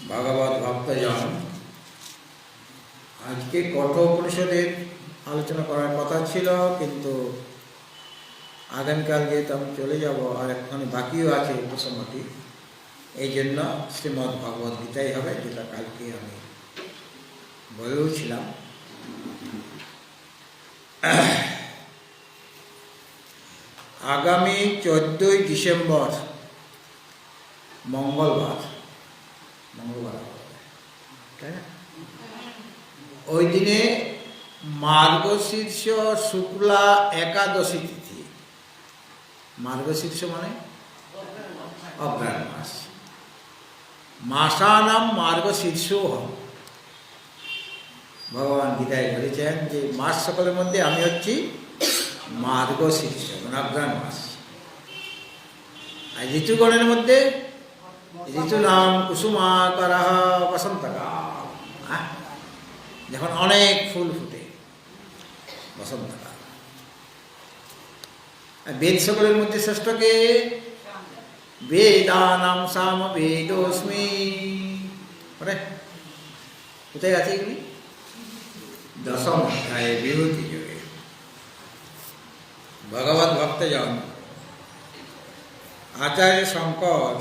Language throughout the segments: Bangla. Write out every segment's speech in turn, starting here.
ভাগবত ভক্তজন, আজকে কঠোপনিষদের আলোচনা করার কথা ছিল, কিন্তু আগামীকাল যেহেতু আমি চলে যাব আর একখানে বাকিও আছে প্রসঙ্গটি, এই জন্য শ্রীমদ্ ভগবত গীতাই হবে, যেটা কালকে আমি বলেওছিলাম। আগামী 14ই ডিসেম্বর মঙ্গলবার, তাই না? ওই দিনে মার্গশীর্ষ শুক্লা একাদশী তিথি। মার্গশীর্ষ মানে অগ্রহায়ণ মাস। মাসানাম মার্গশীর্ষ হন। ভগবান গীতায় বলেছেন যে মাস সকলের মধ্যে আমি হচ্ছি মার্গশীর্ষ, অগ্রহায়ণ মাস। আর ঋতুগণের মধ্যে ঋতু নাম কুসুমাকর বসন্তকাল, যখন অনেক ফুল ফুটে, বসন্তকাল। আর বেদ সকলের মধ্যে শ্রেষ্ঠকে বেদানাম সাম বেদোস্মি। কোথায় আছে এগুলি? দশম অধ্যায়ে বিভূতি যোগে। ভগবত ভক্তজন, আচার্য শঙ্কর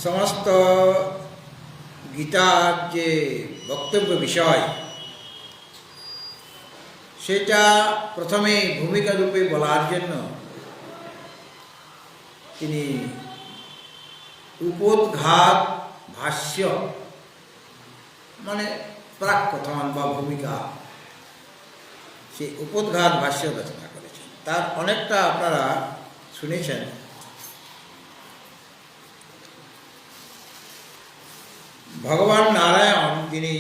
সমস্ত গীতার যে বক্তব্য বিষয়, সেটা প্রথমে ভূমিকা রূপে বলার জন্য তিনি উপোদ্ঘাত ভাষ্য মানে প্রাক্কথন বা ভূমিকা, সেই উপোদ্ঘাত ভাষ্য রচনা করেছেন। তার অনেকটা আপনারা শুনেছেন। ভগবান নারায়ণ, তিনি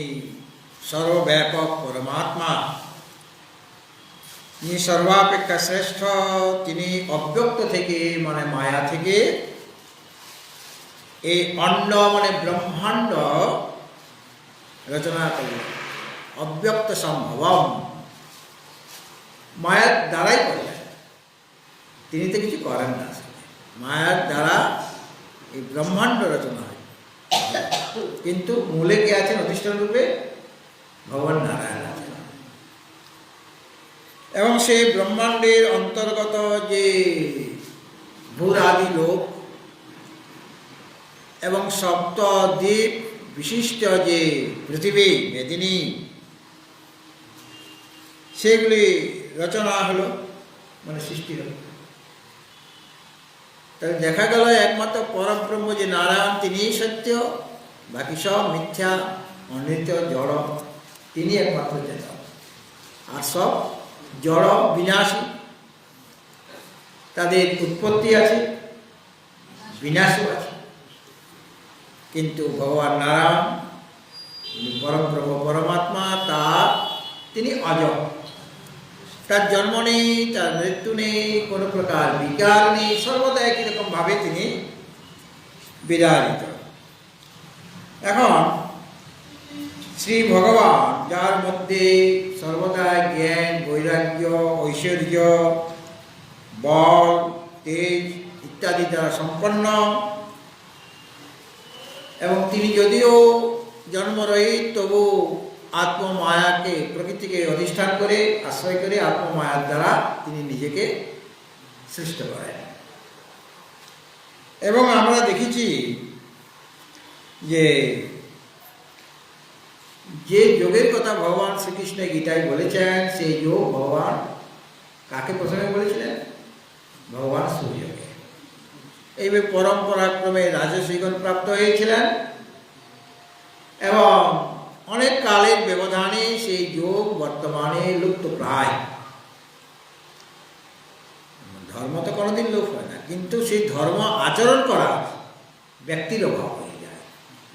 সর্বব্যাপক পরমাত্মা, তিনি সর্বাপেক্ষা শ্রেষ্ঠ। তিনি অব্যক্ত থেকে মানে মায়া থেকে এই অণ্ড মানে ব্রহ্মাণ্ড রচনা করলেন। অব্যক্ত সম্ভবম, মায়ার দ্বারাই করলেন। তিনি তো কিছু করেন না, মায়ার দ্বারা এই ব্রহ্মাণ্ড রচনা হয়। কিন্তু মূলে কে আছেন? অধিষ্ঠান রূপে ভগবান নারায়ণ আছেন। এবং সেই ব্রহ্মাণ্ডের অন্তর্গত যে ভূরাদি লোক এবং সপ্তদ্বীপ বিশিষ্ট যে পৃথিবী মেদিনী, সেগুলি রচনা হলো, মানে সৃষ্টি হলো। তাহলে দেখা গেল একমাত্র পরব্রহ্ম যে নারায়ণ, তিনিই সত্য, বাকি সব মিথ্যা, অনিত্য, জড়। তিনি একমাত্র চেতন, আর সব জড়, বিনাশী। তাদের উৎপত্তি আছে, বিনাশও আছে। কিন্তু ভগবান নারায়ণ পরব্রহ্ম পরমাত্মা, তিনি অজর। তার জন্ম নেই, তার মৃত্যু নেই, কোনো প্রকার বিকার নেই, সর্বদা একই রকম ভাবে তিনি বিরাজিত। এখন শ্রী ভগবান, যার মধ্যে সর্বদা জ্ঞান, বৈরাগ্য, ঐশ্বর্য, বল, তেজ ইত্যাদি দ্বারা সম্পন্ন, এবং তিনি যদিও জন্মরহিত, তবু আত্মমায়াকে, প্রকৃতিকে অধিষ্ঠান করে, আশ্রয় করে আত্মমায়ার দ্বারা তিনি নিজেকে সৃষ্টি করেন। এবং আমরা দেখেছি যে যে যোগের কথা ভগবান শ্রীকৃষ্ণ গীতায় বলেছেন, সেই যোগ ভগবান কাকে প্রথমে বলেছিলেন? ভগবান সূর্যকে। এইভাবে পরম্পরাক্রমে রাজর্ষিগণ প্রাপ্ত হয়েছিলেন, এবং অনেক কালের ব্যবধানে সেই যোগ বর্তমানে লুপ্ত প্রায়। ধর্ম তো কোনোদিন লোপ হয় না, কিন্তু সেই ধর্ম আচরণ করা ব্যক্তির অভাব হয়ে যায়।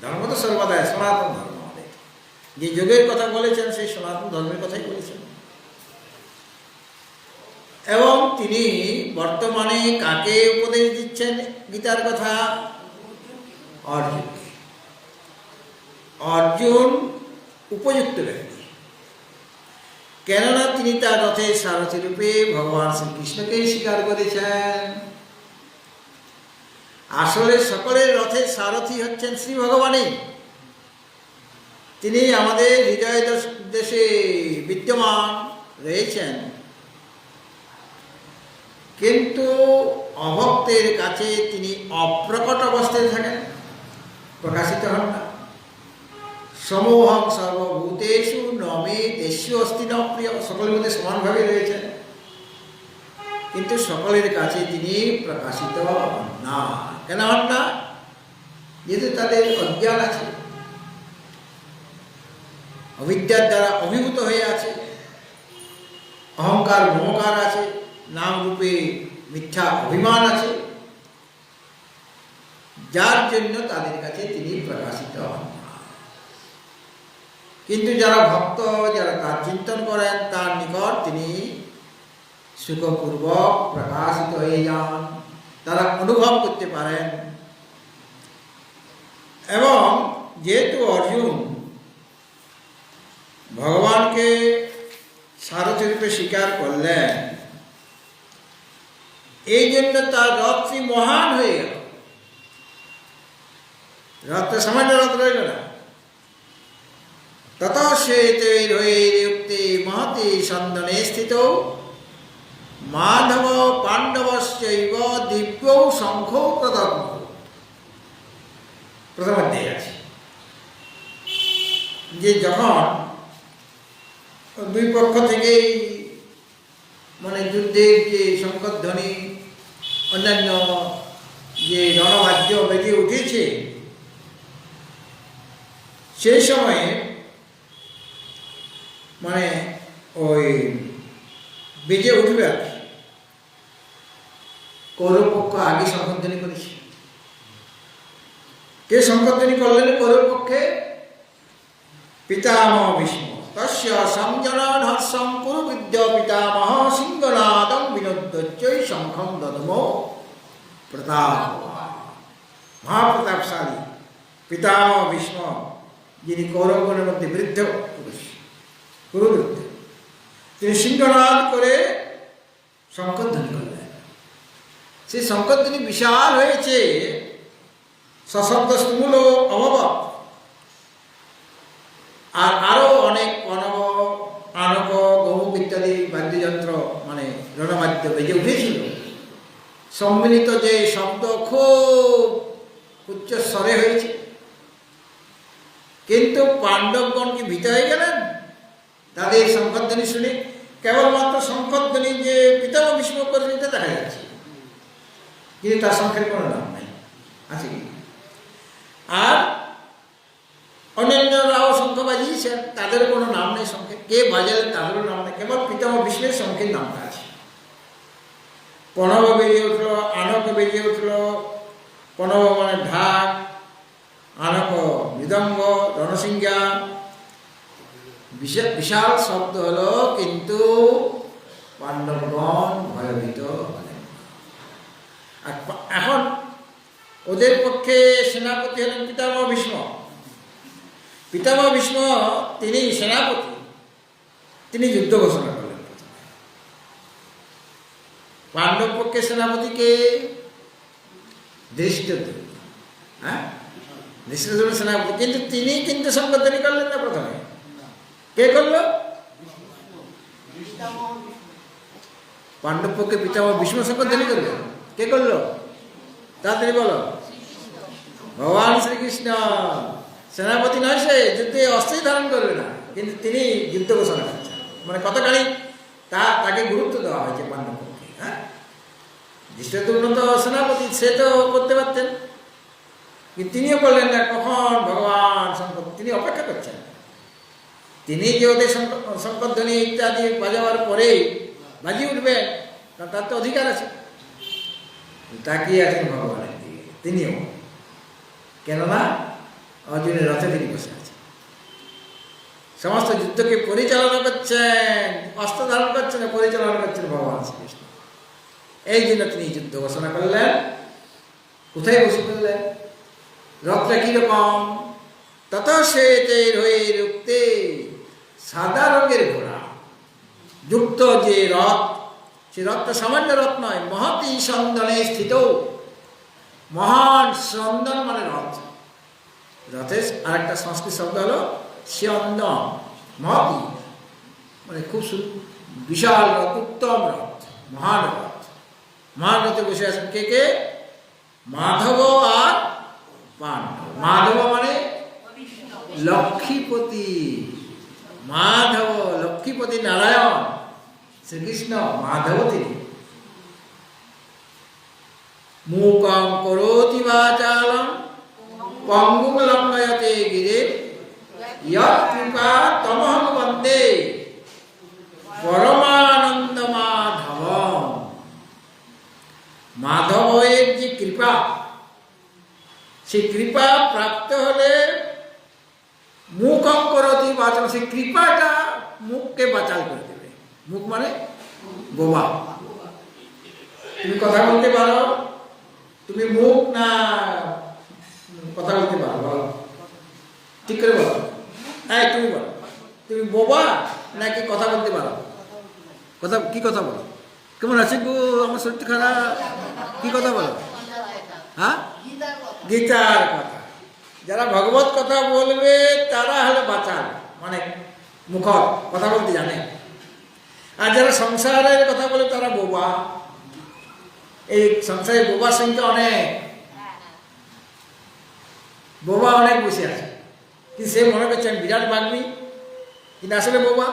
ধর্ম তো সর্বদাই সনাতন ধর্ম। যে যোগের কথা বলেছেন, সেই সনাতন ধর্মের কথাই বলেছেন। এবং তিনি বর্তমানে কাকে উপদেশ দিচ্ছেন গীতার কথা? অর্জুনকে। অর্জুন উপযুক্ত ব্যক্তি, কেননা তিনি তার রথের সারথি রূপে ভগবান শ্রীকৃষ্ণকে স্বীকার করেছেন। আসলে সকলের রথের সারথি হচ্ছেন শ্রী ভগবানই। তিনি আমাদের হৃদয় দেশে বিদ্যমান রয়েছেন, কিন্তু অভক্তের কাছে তিনি অপ্রকট অবস্থায় থাকেন, প্রকাশিত হন না। সমোহং সর্বভূতেষু নমে দেশীয় অস্তি ন প্রিয়, সকলের মধ্যে সমানভাবে রয়েছেন, কিন্তু সকলের কাছে তিনি প্রকাশিত হন না। কেন হন না? যেহেতু তাদের অজ্ঞান আছে, অবিদ্যার দ্বারা অভিভূত হয়ে আছে, অহংকার মমকার আছে, নাম রূপে মিথ্যা অভিমান আছে, যার জন্য তাদের কাছে তিনি প্রকাশিত হন না। কিন্তু যারা ভক্ত, যারা তার চিন্তন করেন, তার নিকট তিনি সুখপূর্বক প্রকাশিত হয়ে যান, তারা অনুভব করতে পারেন। এবং যেহেতু অর্জুন ভগবানকে সারথি রূপে স্বীকার করলেন, এই জন্য তার রথটি মহান হয়ে গেল। রথটা সামান্য রথ রইল না। তত শ্বেতৈর্হৈর্যুক্তে মহতি সন্দনে স্থিত মাধব পাণ্ডবশ্চৈব দিব্যৌ শঙ্খৌ প্রদগ্ধ। প্রথম অধ্যায় আছে যে যখন দুই পক্ষ থেকেই মানে যুদ্ধের যে শঙ্খধ্বনি, অন্যান্য যে রণবাদ্য বেজে উঠেছে, সেই সময়ে মানে ওই বেজে উঠবে আর কি, কৌরব পক্ষ আগে শঙ্খধ্বনি করেছে। কে শঙ্খধ্বনি করলেন কৌরব পক্ষে? পিতামহ ভীষ্ম। তস্য সংজনান হর্ষং কুরু বিদ্য পিতামহ সিংহনাদং বিনোদ্যৈ শঙ্খং দদমো প্রতাপ। মহাপ্রতাপশালী পিতামহ ভীষ্ম, যিনি কৌরবগণের মধ্যে বৃদ্ধ পুরুষ, কুরুবৃদ্ধ, তিনি সিংহনাদ করে শঙ্খধ্বনি করলেন। সেই শঙ্খধ্বনি বিশাল হয়েছে, সশব্দ স্থূল অভাব, আর আরো অনেক অনব আনব গৌমুখ ইত্যাদি বাদ্যযন্ত্র মানে রণবাদ্য বেজে উঠেছিল। সম্মিলিত যে শব্দ খুব উচ্চ স্বরে হয়েছে, কিন্তু পাণ্ডবগণ কি ভীত হয়ে গেলেন তাদের শঙ্খধ্বনি শুনে? কেবলমাত্র শঙ্খধ্বনি যে পিতামহ ভীষ্ম করেছে এটা দেখা যাচ্ছে, কিন্তু তার শঙ্খের কোনো নাম নাই, আছে কি? আর অন্যান্যরাও শঙ্খ বাজিয়েছেন, তাদের কোনো নাম নেই শঙ্খে, কে বাজালেন তাদেরও নাম নেই, কেবল পিতামহ ভীষ্মের শঙ্খের নামটা আছে। প্রণব বেজে উঠল, আনক বেজে উঠল। প্রণব মানে ঢাক, আনক মৃদঙ্গ, রণসিংহা, বিশাল শব্দ হলো, কিন্তু পাণ্ডবগণ ভয়ভীত হলেন। এখন ওদের পক্ষে সেনাপতি হলেন পিতামহ ভীষ্ম। পিতামহ ভীষ্ম তিনি সেনাপতি, তিনি যুদ্ধ ঘোষণা করলেন। পাণ্ডব পক্ষে সেনাপতিকে ধৃষ্টদ্যুম্ন, হ্যাঁ ধৃষ্টদ্যুম্ন সেনাপতি, কিন্তু তিনি কিন্তু শঙ্খধ্বনি করলেন না প্রথমে। কে করলো? পাণ্ডব পক্ষে পিতামহ ভীষ্ম শঙ্খধ্বনি করলেন। কে করলো? তাড়াতাড়ি বলো। ভগবান শ্রীকৃষ্ণ। সেনাপতি নয়, সে যুদ্ধে অস্ত্রই ধারণ করবে না, কিন্তু তিনি যুদ্ধ ঘোষণা করছেন। মানে কতখানি তাকে গুরুত্ব দেওয়া হয়েছে পাণ্ডব পক্ষে। হ্যাঁ, ধৃষ্টদ্যুম্ন তো সেনাপতি, সে তো করতে পারতেন, কিন্তু তিনিও করলেন না। কখন ভগবান শঙ্কর, তিনি অপেক্ষা করছেন, তিনি যে ওদের শঙ্করধ্বনি ইত্যাদি বাজাবার পরেই বাজিয়ে উঠবেন, তার তো অধিকার আছে। তাকিয়ে আছেন ভগবানের দিকে তিনিও, কেননা অর্জুনের রথে তিনি বসে আছেন, সমস্ত যুদ্ধকে পরিচালনা করছেন, অস্ত্র ধারণ করছেন, পরিচালনা করছেন ভগবান শ্রীকৃষ্ণ। এই জন্য তিনি যুদ্ধ ঘোষণা করলেন। কোথায় বসে করলেন? রথটা কিরকম? তত শ্বেতৈর্হৈর্যুক্তে, সাদা রঙের ঘোড়া যুক্ত যে রথ, সে রথটা সামান্য রথ নয়, মহতি সন্দনে স্থিত, মহান স্যন্দন মানে রথ। রথের আরেকটা সংস্কৃত শব্দ হলো স্যন্দন, মহতি, মানে খুব বিশাল রথ, উত্তম রথ, মহান রথ। মহান রথে বসে আছেন কে কে? মাধব আর পাণ্ডব। মাধব মানে লক্ষ্মীপতি, মাধব লক্ষ্মীপতি নারায়ণ শ্রীকৃষ্ণ, মাধব তিনি। মূকং করোতি বাচালং পঙ্গুং লঙ্ঘয়তে গিরে ইয়ৎ কৃপা তমহং বন্দে পরমানন্দ মাধবম। মাধবের যে কৃপা, সেই কৃপা প্রাপ্ত হলে মুখং করোতি বাচালং, সেই কৃপাটা মুখকে বাচাল করে দেবে। মুখ মানে বোবা। তুমি কথা বলতে পারো, তুমি মুখ না কথা বলতে পারো? বলো, ঠিক করে বলো। হ্যাঁ তুমি বলো, তুমি বোবা নাকি কথা বলতে পারো? কথা কি কথা বলো? কেমন আছে গো, আমার শরীর খারাপ, কি কথা বলো? হ্যাঁ, গীতার কথা। যারা ভগবত কথা বলবে তারা হলো বাচাল, মানে মুখ কথা বলতে জানে। আর যারা সংসারের কথা বলে তারা বোবা। এই সংসারে বোবার সংখ্যা অনেক, বোবা অনেক বসে আছে, কিন্তু সে মনে করছে আমি বিরাট বাগ্মী, কিন্তু আসলে বোবা।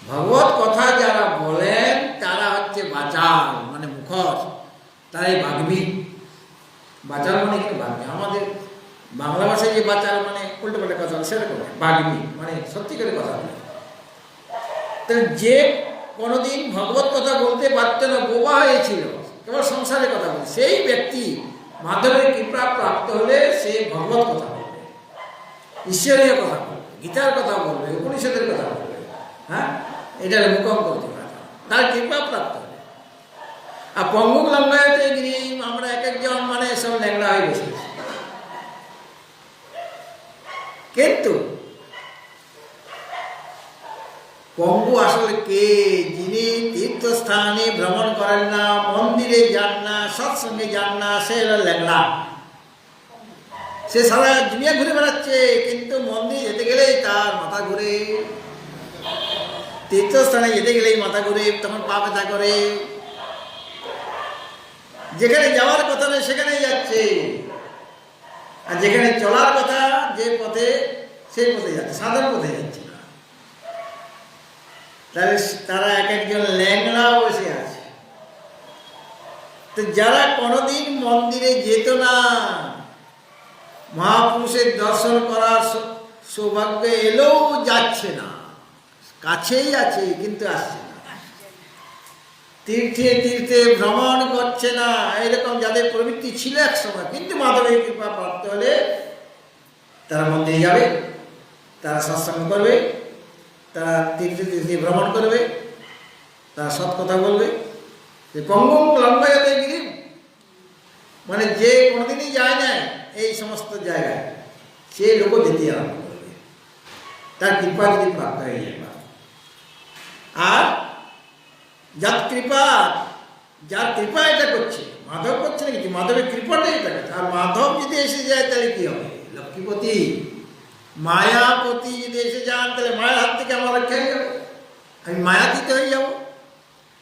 ভগবত কথা যারা বলেন তারা হচ্ছে বাচাল, মানে মুখর, তারাই বাগ্মী। বাচাল মানে কি? বাগ্মী। আমাদের বাংলা ভাষায় যে বাচাল মানে উল্টো পাল্টা কথা বলে সেরকম বাগ্মী, মানে সত্যিকারের কথা বলে। তাহলে যে কোনোদিন ভগবত কথা বলতে পারত না, বোবা হয়েছিল, কেবল সংসারের কথা বলে, সেই ব্যক্তি মাধবের কৃপা প্রাপ্ত হলে সে ভগবত কথা বলবে, ঈশ্বরীয় কথা বলবে, গীতার কথা বলবে, উপনিষদের কথা বলবে। হ্যাঁ, এটার মুখম করতে পারে, তার কৃপা প্রাপ্ত হবে। আর পঙ্গুক লঙ্ঘায়তে গিরি, আমরা এক একজন মানে সব ল্যাংড়া হয়ে বসে, কিন্তু পঙ্গু আসলে কে? যিনি তীর্থস্থানে ভ্রমণ করেন না, মন্দিরে যান না, সৎসঙ্গে যান না, সে হলো ল্যাংড়া। সে সারা দুনিয়া ঘুরে বেড়াচ্ছে, কিন্তু মন্দিরে যেতে গেলেই তার মাথা ঘুরে, তীর্থস্থানে যেতে গেলেই মাথা ঘুরে, তখন পা ব্যথা করে। যেখানে যাওয়ার কথা নয় সেখানেই যাচ্ছে, আর যেখানে চলার কথা যে পথে, সেই পথে যাচ্ছে, সাধারণ পথে যাচ্ছে। তাহলে তারা এক একজন ল্যাংড়া বসে আছে। তো যারা কোনোদিন মন্দিরে যেত না, মহাপুরুষের দর্শন করার সৌভাগ্য এলেও যাচ্ছে না, কাছেই আছে কিন্তু আসছে না, তীর্থে তীর্থে ভ্রমণ করছে না, এরকম যাদের প্রবৃত্তি ছিল এক সময়, কিন্তু মাধবের কৃপা প্রাপ্ত হলে তারা মন্দিরে যাবে, তারা সৎসঙ্গ করবে, তারা তীর্থে তীর্থে ভ্রমণ করবে, তারা সৎ কথা বলবে। পঙ্গুম লঙ্ঘয়তে গিরি মানে যে কোনোদিনই যায় না এই সমস্ত জায়গায়, সে লোক যেতে আরম্ভ করবে, তার কৃপা যদি প্রাপ্ত হয়ে যায়। আর যার কৃপা এটা করছে, মাধব করছে না কিছু, মাধবের কৃপাটাই এটা করছে। আর মাধব যদি এসে যায় তাহলে কি হবে? লক্ষ্মীপতি মায়াপতি যদি এসে যান তাহলে মায়ের হাত থেকে আমার রক্ষা হয়ে যাবে, আমি মায়াতীত হয়ে যাব,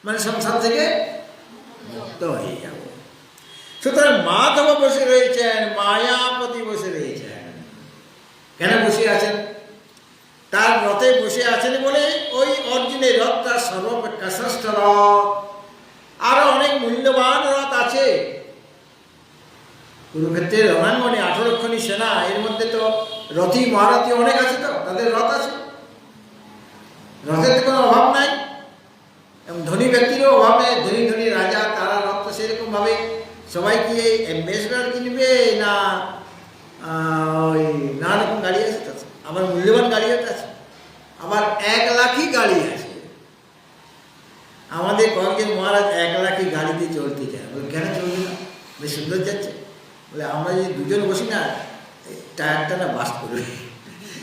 মানে সংসার থেকে মুক্ত হয়ে যাব। সুতরাং মাধব বসে রয়েছেন, মায়াপতি বসে রয়েছেন। কেন বসে আছেন? তার রথে বসে আছেন বলে ওই অর্জুনের রথ তার সর্বাপেক্ষা শ্রেষ্ঠ রথ। আরো অনেক মূল্যবান রথ আছে কুরুক্ষেত্রের রণাঙ্গনে, 18 সেনা, এর মধ্যে তো রথী মহারথী অনেক আছে, তো তাদের রথ আছে, রথের তো কোনো অভাব নাই। এবং ধনী ব্যক্তিরও অভাব নেই, ধনী ধনী রাজা তারা রথ তো সেরকম ভাবে সবাই কি অ্যাম্বাসেডর কিনবে না ওই নানা রকম গাড়ি আছে, তো আবার মূল্যবান গাড়িও আছে, আবার 1 লাখই গাড়ি আছে। আমাদের কয়েকজন মহারাজ 1 লাখই গাড়িতে চলতে চায়, বলে কেন চলবে না, বেশ সুন্দর যাচ্ছে। বলে আমরা যদি দুজন বসি না, টায়ারটা না বাস্ট করবে,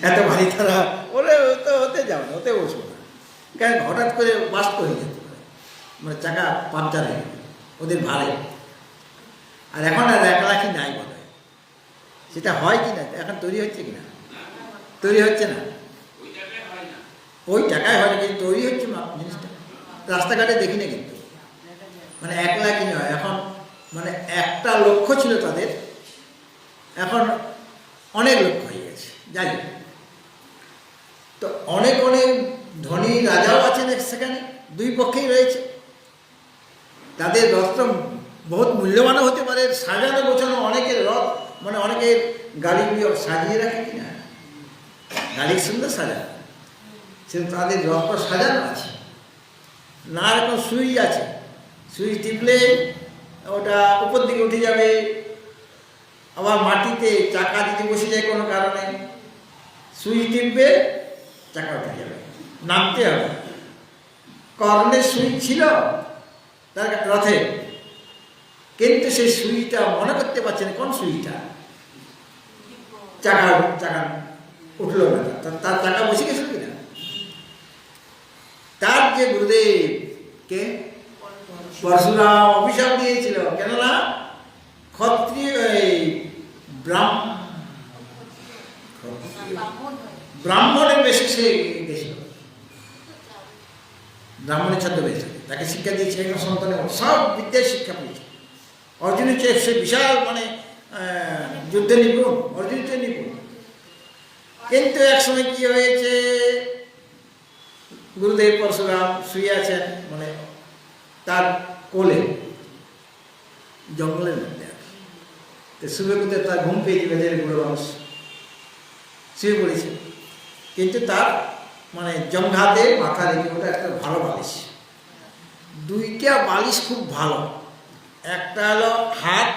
এত ভারী তারা। ওরে তো হতে যাও না, ওতে বসবো না, কেন হঠাৎ করে বাস্ট হয়ে যেতে পারে, মানে চাকা পাঞ্চার হয়ে যাবে ওদের ভারে। আর এখন আর 1,00,000 নাই বোধ হয়, সেটা হয় কি না এখন তৈরি হচ্ছে কি না? তৈরি হচ্ছে না, ওই টাকায় হয় না, কিন্তু তৈরি হচ্ছে জিনিসটা। রাস্তাঘাটে দেখি না কিন্তু, মানে 1,00,000 নয়, এখন মানে একটা লক্ষ্য ছিল তাদের, এখন অনেক লক্ষ্য হয়ে গেছে। যাই হোক, তো অনেক অনেক ধনী রাজাও আছেন সেখানে, দুই পক্ষেই রয়েছে। তাদের রথটা বহুত মূল্যবানও হতে পারে, সাজানো গোছানো, অনেকের রথ মানে অনেকের গাড়ি সাজিয়ে রাখে কিনা, গাড়ি সুন্দর সাজানো, সে তাদের রথটা সাজানো আছে, না রকম সুইচ আছে, সুইচ টিপলে ওটা উপর দিকে উঠে যাবে, আবার মাটিতে চাকা দিতে বসে যায় কোনো কারণে, সুইচ টিপবে চাকা উঠে যাবে, নামতে হবে। কর্ণের সুইচ ছিল তার রথে, কিন্তু সেই সুইচটা মনে করতে পারছে না কোন সুইচটা, চাকা চাকা উঠলো না, তার চাকা বসে গেছিল কিনা। তার যে গুরুদেবকে পরশুরাম অভিশাপ দিয়েছিল, কেননা ক্ষত্রিয় ব্রাহ্মণের বেশে সে গেছিল, ব্রাহ্মণের ছদ্মবেশ, তাকে শিক্ষা দিয়েছে, সন্তানের সব বিদ্যার শিক্ষা পেয়েছে। অর্জুন হচ্ছে সে বিশাল মানে যুদ্ধে নিপুণ, অর্জুন হচ্ছে নিপুণ। কিন্তু এক সময় কি হয়েছে, গুরুদেব পরশুরাম শুয়ে আছেন মানে তার কোলে, জঙ্গলের মধ্যে আছে, তো শুয়ে করতে তার ঘুম পেয়েছে, বেদের বুড়ো মানুষ শুয়ে পড়েছে, কিন্তু তার মানে জঙ্ঘাতে মাথা রেখে, ওটা একটা ভালো বালিশ, দুইটা বালিশ খুব ভালো, একটা হলো হাত,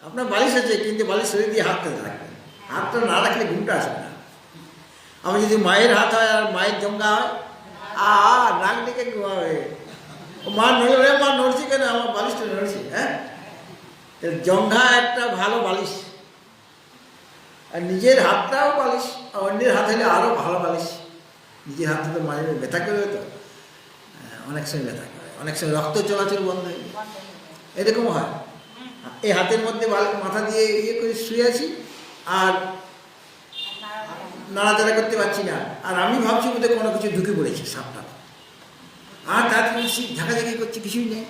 আপনার বালিশ আছে কিন্তু বালিশ শরীর দিয়ে হাতটা রাখবেন, হাতটা না রাখলে ঘুমটা আসবে না। আমার যদি মায়ের হাত হয় আর মায়ের জঙ্গা হয়, নাক ডেকে ঘুমাবে, মা নড়ে, মা নড়ছে কেন, আমার বালিশটা নড়ছে, হ্যাঁ, জঙ্ঘা একটা ভালো বালিশ, আর নিজের হাতটাও বালিশ, আর অন্যের হাত হলে আরও ভালো বালিশ। নিজের হাতে তো মাঝে ব্যথা করবে, তো অনেক সময় ব্যথা করে, অনেক সময় রক্ত চলাচল বন্ধ হয়ে যায়, এরকম হয়। এই হাতের মধ্যে মাথা দিয়ে ইয়ে করে শুয়ে আছি, আর নাড়াচাড়া করতে পারছি না, আর আমি ভাবছি বোধহয় কোনো কিছু ঢুকে পড়েছে সাপটা, আর তার ঝাঁকাঝাঁকি করছি, কিছুই নেই,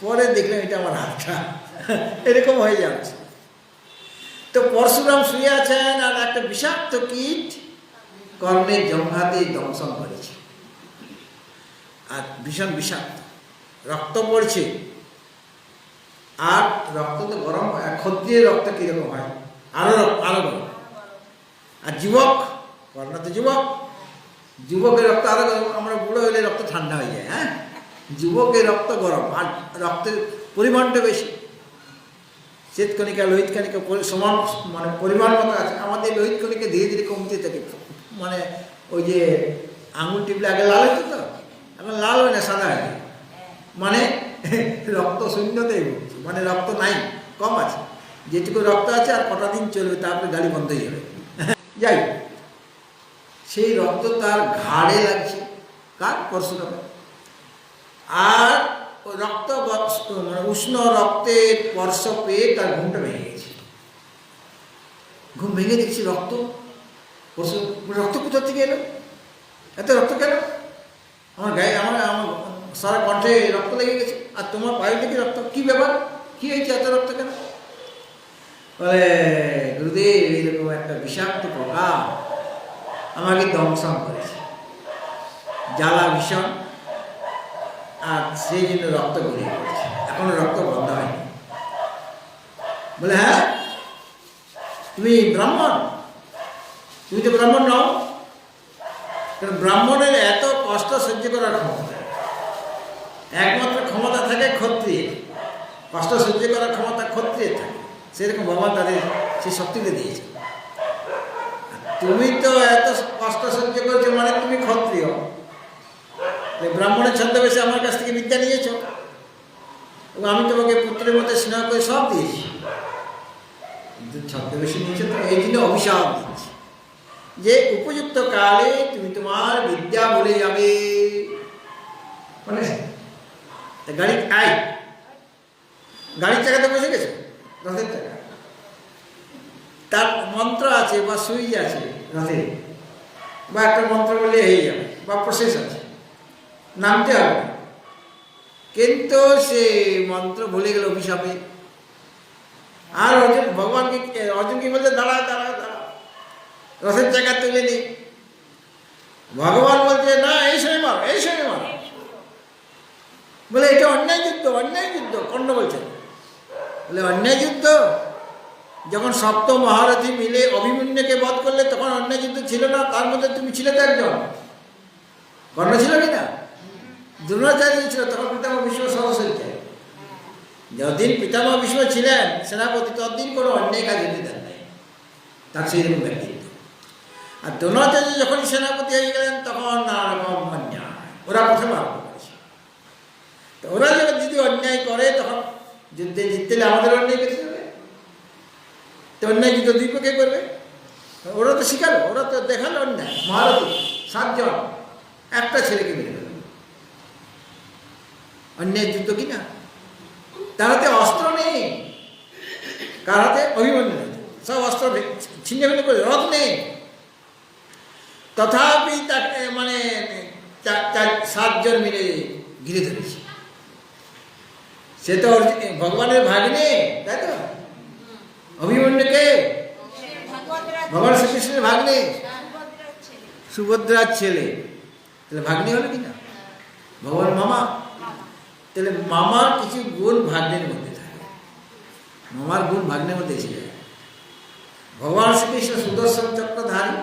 পরে দেখলাম এটা আমার হাতটা, এরকম হয়ে যাচ্ছে। তো পরশুরাম শুয়ে আছেন, আর একটা বিষাক্ত কীট কর্ণের জঙ্ঘাতে দংশন করেছে, আর ভীষণ বিষাক্ত, রক্ত পড়ছে, আর রক্ত তো গরম হয়, ক্ষত্রিয়ের রক্ত কীরকম হয়, আরো গরম, আর যুবক, কর্ণ তো যুবক, যুবকের রক্ত আরো গরম, আমরা বুড়ো হইলে রক্ত ঠান্ডা হয়ে যায়, হ্যাঁ, যুবকের রক্ত গরম, আর রক্তের পরিমাণটা বেশি, শ্বেতকণিকা লোহিত কণিকা সমান মানে পরিমাণ মতো আছে, আমাদের লোহিত কণিকা ধীরে ধীরে কমতে থাকে, মানে ওই যে আঙুল টিপলে আগে লাল হতো, তো এখন লাল হয় না, সাদা হয়, মানে রক্ত শূন্যতেই ভুগছে, মানে রক্ত নাই, কম আছে, যেটুকু রক্ত আছে আর কটা দিন চলবে, তারপরে গাড়ি বন্ধ হয়ে যাবে। যাই, সেই রক্ত তার ঘাড়ে লাগছে, কার, পরশুরাম, আর রক্ত মানে উষ্ণ রক্তের স্পর্শ পেয়ে তার ঘুমটা ভেঙে গেছে, ঘুম ভেঙে দেখছি রক্ত, রক্ত কোথা থেকে এলো, এত রক্ত কেন, আমার গায়ে, আমার সারা কণ্ঠে রক্ত লেগে গেছে, আর তোমার পায়ে থেকে রক্ত, কি ব্যাপার, কি হয়েছে, এত রক্ত কেন? বলে গুরুদেব এইরকম একটা বিষাক্ত পোকা আমাকে দংশন করেছে, জ্বালা ভীষণ, আর সেই জন্য রক্ত গড়িয়ে পড়েছে, এখনো রক্ত বন্ধ হয়নি। বলে হ্যাঁ, তুমি ব্রাহ্মণ, তুমি তো ব্রাহ্মণ নও, কারণ ব্রাহ্মণের এত কষ্ট সহ্য করার ক্ষমতা, একমাত্র ক্ষমতা থাকে ক্ষত্রিয়ের, কষ্ট সহ্য করার ক্ষমতা ক্ষত্রিয়ের থাকে, সেরকম ভগবান তাদের সেই শক্তিটা দিয়েছে। তুমি তো এত কষ্ট সহ্য করছো, মানে তুমি ক্ষত্রিয়, ব্রাহ্মণের ছদ্মবেশে আমার কাছ থেকে বিদ্যা নিয়েছ, এবং আমি তোমাকে পুত্রের মধ্যে স্নেহ করে সব দিয়েছি, কিন্তু ছদ্মবেশে নিয়েছো তো, এই জন্য অভিশাপ দিচ্ছি যে উপযুক্ত কালে তুমি তোমার বিদ্যা বলে যাবে, মানে গাড়ি আয়, গাড়ির চাকাতে বসে গেছে, রথের চাকা, তার মন্ত্র আছে বা সুইচ আছে রথে, বা একটা মন্ত্র বললে হয়ে যাবে, বা প্রসেস আছে, নামতে হবে, কিন্তু সে মন্ত্র ভুলে গেল অভিশাপে। আর অর্জুন ভগবানকে, অর্জুন কি বলছে, দাঁড়া দাঁড়া দাঁড়া, রথের চাকা তুলে নি। ভগবান বলছে না, এই সময় মার, এই সময় মার, বলে এটা অন্যায় যুদ্ধ, অন্যায় যুদ্ধ। কর্ণ বলছে, বলে অন্যায় যুদ্ধ? যখন সপ্ত মহারথী মিলে অভিমন্যুকে বধ করলে তখন অন্যায় যুদ্ধ ছিল না? তার মধ্যে তুমি ছিলে তো একজন, কর্ণ ছিল কি না? দ্রোণাচার্য ছিল, তখন পিতামহ ভীষ্ম সহসজ্জা। যতদিন পিতামহ ভীষ্ম ছিলেন সেনাপতি, ততদিন কোনো অন্যায় কাজ হতে দেন নাই, তার সেই রকম ব্যক্তিত্ব। আর দ্রোণাচার্য যখন সেনাপতি হয়ে গেলেন তখন ওরা প্রথমে আরম্ভ করেছে। তো ওরা যখন যদি অন্যায় করে তখন যুদ্ধে জিততে হলে আমাদের অন্যায় করতে হবে, তো অন্যায় যুদ্ধ দুই পক্ষে করবে। ওরা তো শিখালো, ওরা তো দেখালো অন্যায়। মহারথী 7 জন, একটা ছেলেকে মেরে গেল, অন্যায় যুদ্ধ কিনা? তার হাতে অস্ত্র নেই, কার হাতে? অভিমন্যু, সব অস্ত্র ছিন্ন ভিন্ন করে, রথ নেই, তথাপি তাকে মানে 7 জন মিলে ঘিরে ধরেছে। সে তো ভগবানের ভাগ্নে, তাই তো? অভিমন্যুকে ভগবান শ্রীকৃষ্ণের ভাগ্নে, সুভদ্রার ছেলে, তাহলে ভাগ্নে হলো কিনা? ভগবান মামা, তাহলে মামার কিছু গুণ ভাগ্নের মধ্যে থাকে, মামার গুণ ভাগ্নের মধ্যে এসে যায়। ভগবান শ্রীকৃষ্ণ সুদর্শন চক্রধারী,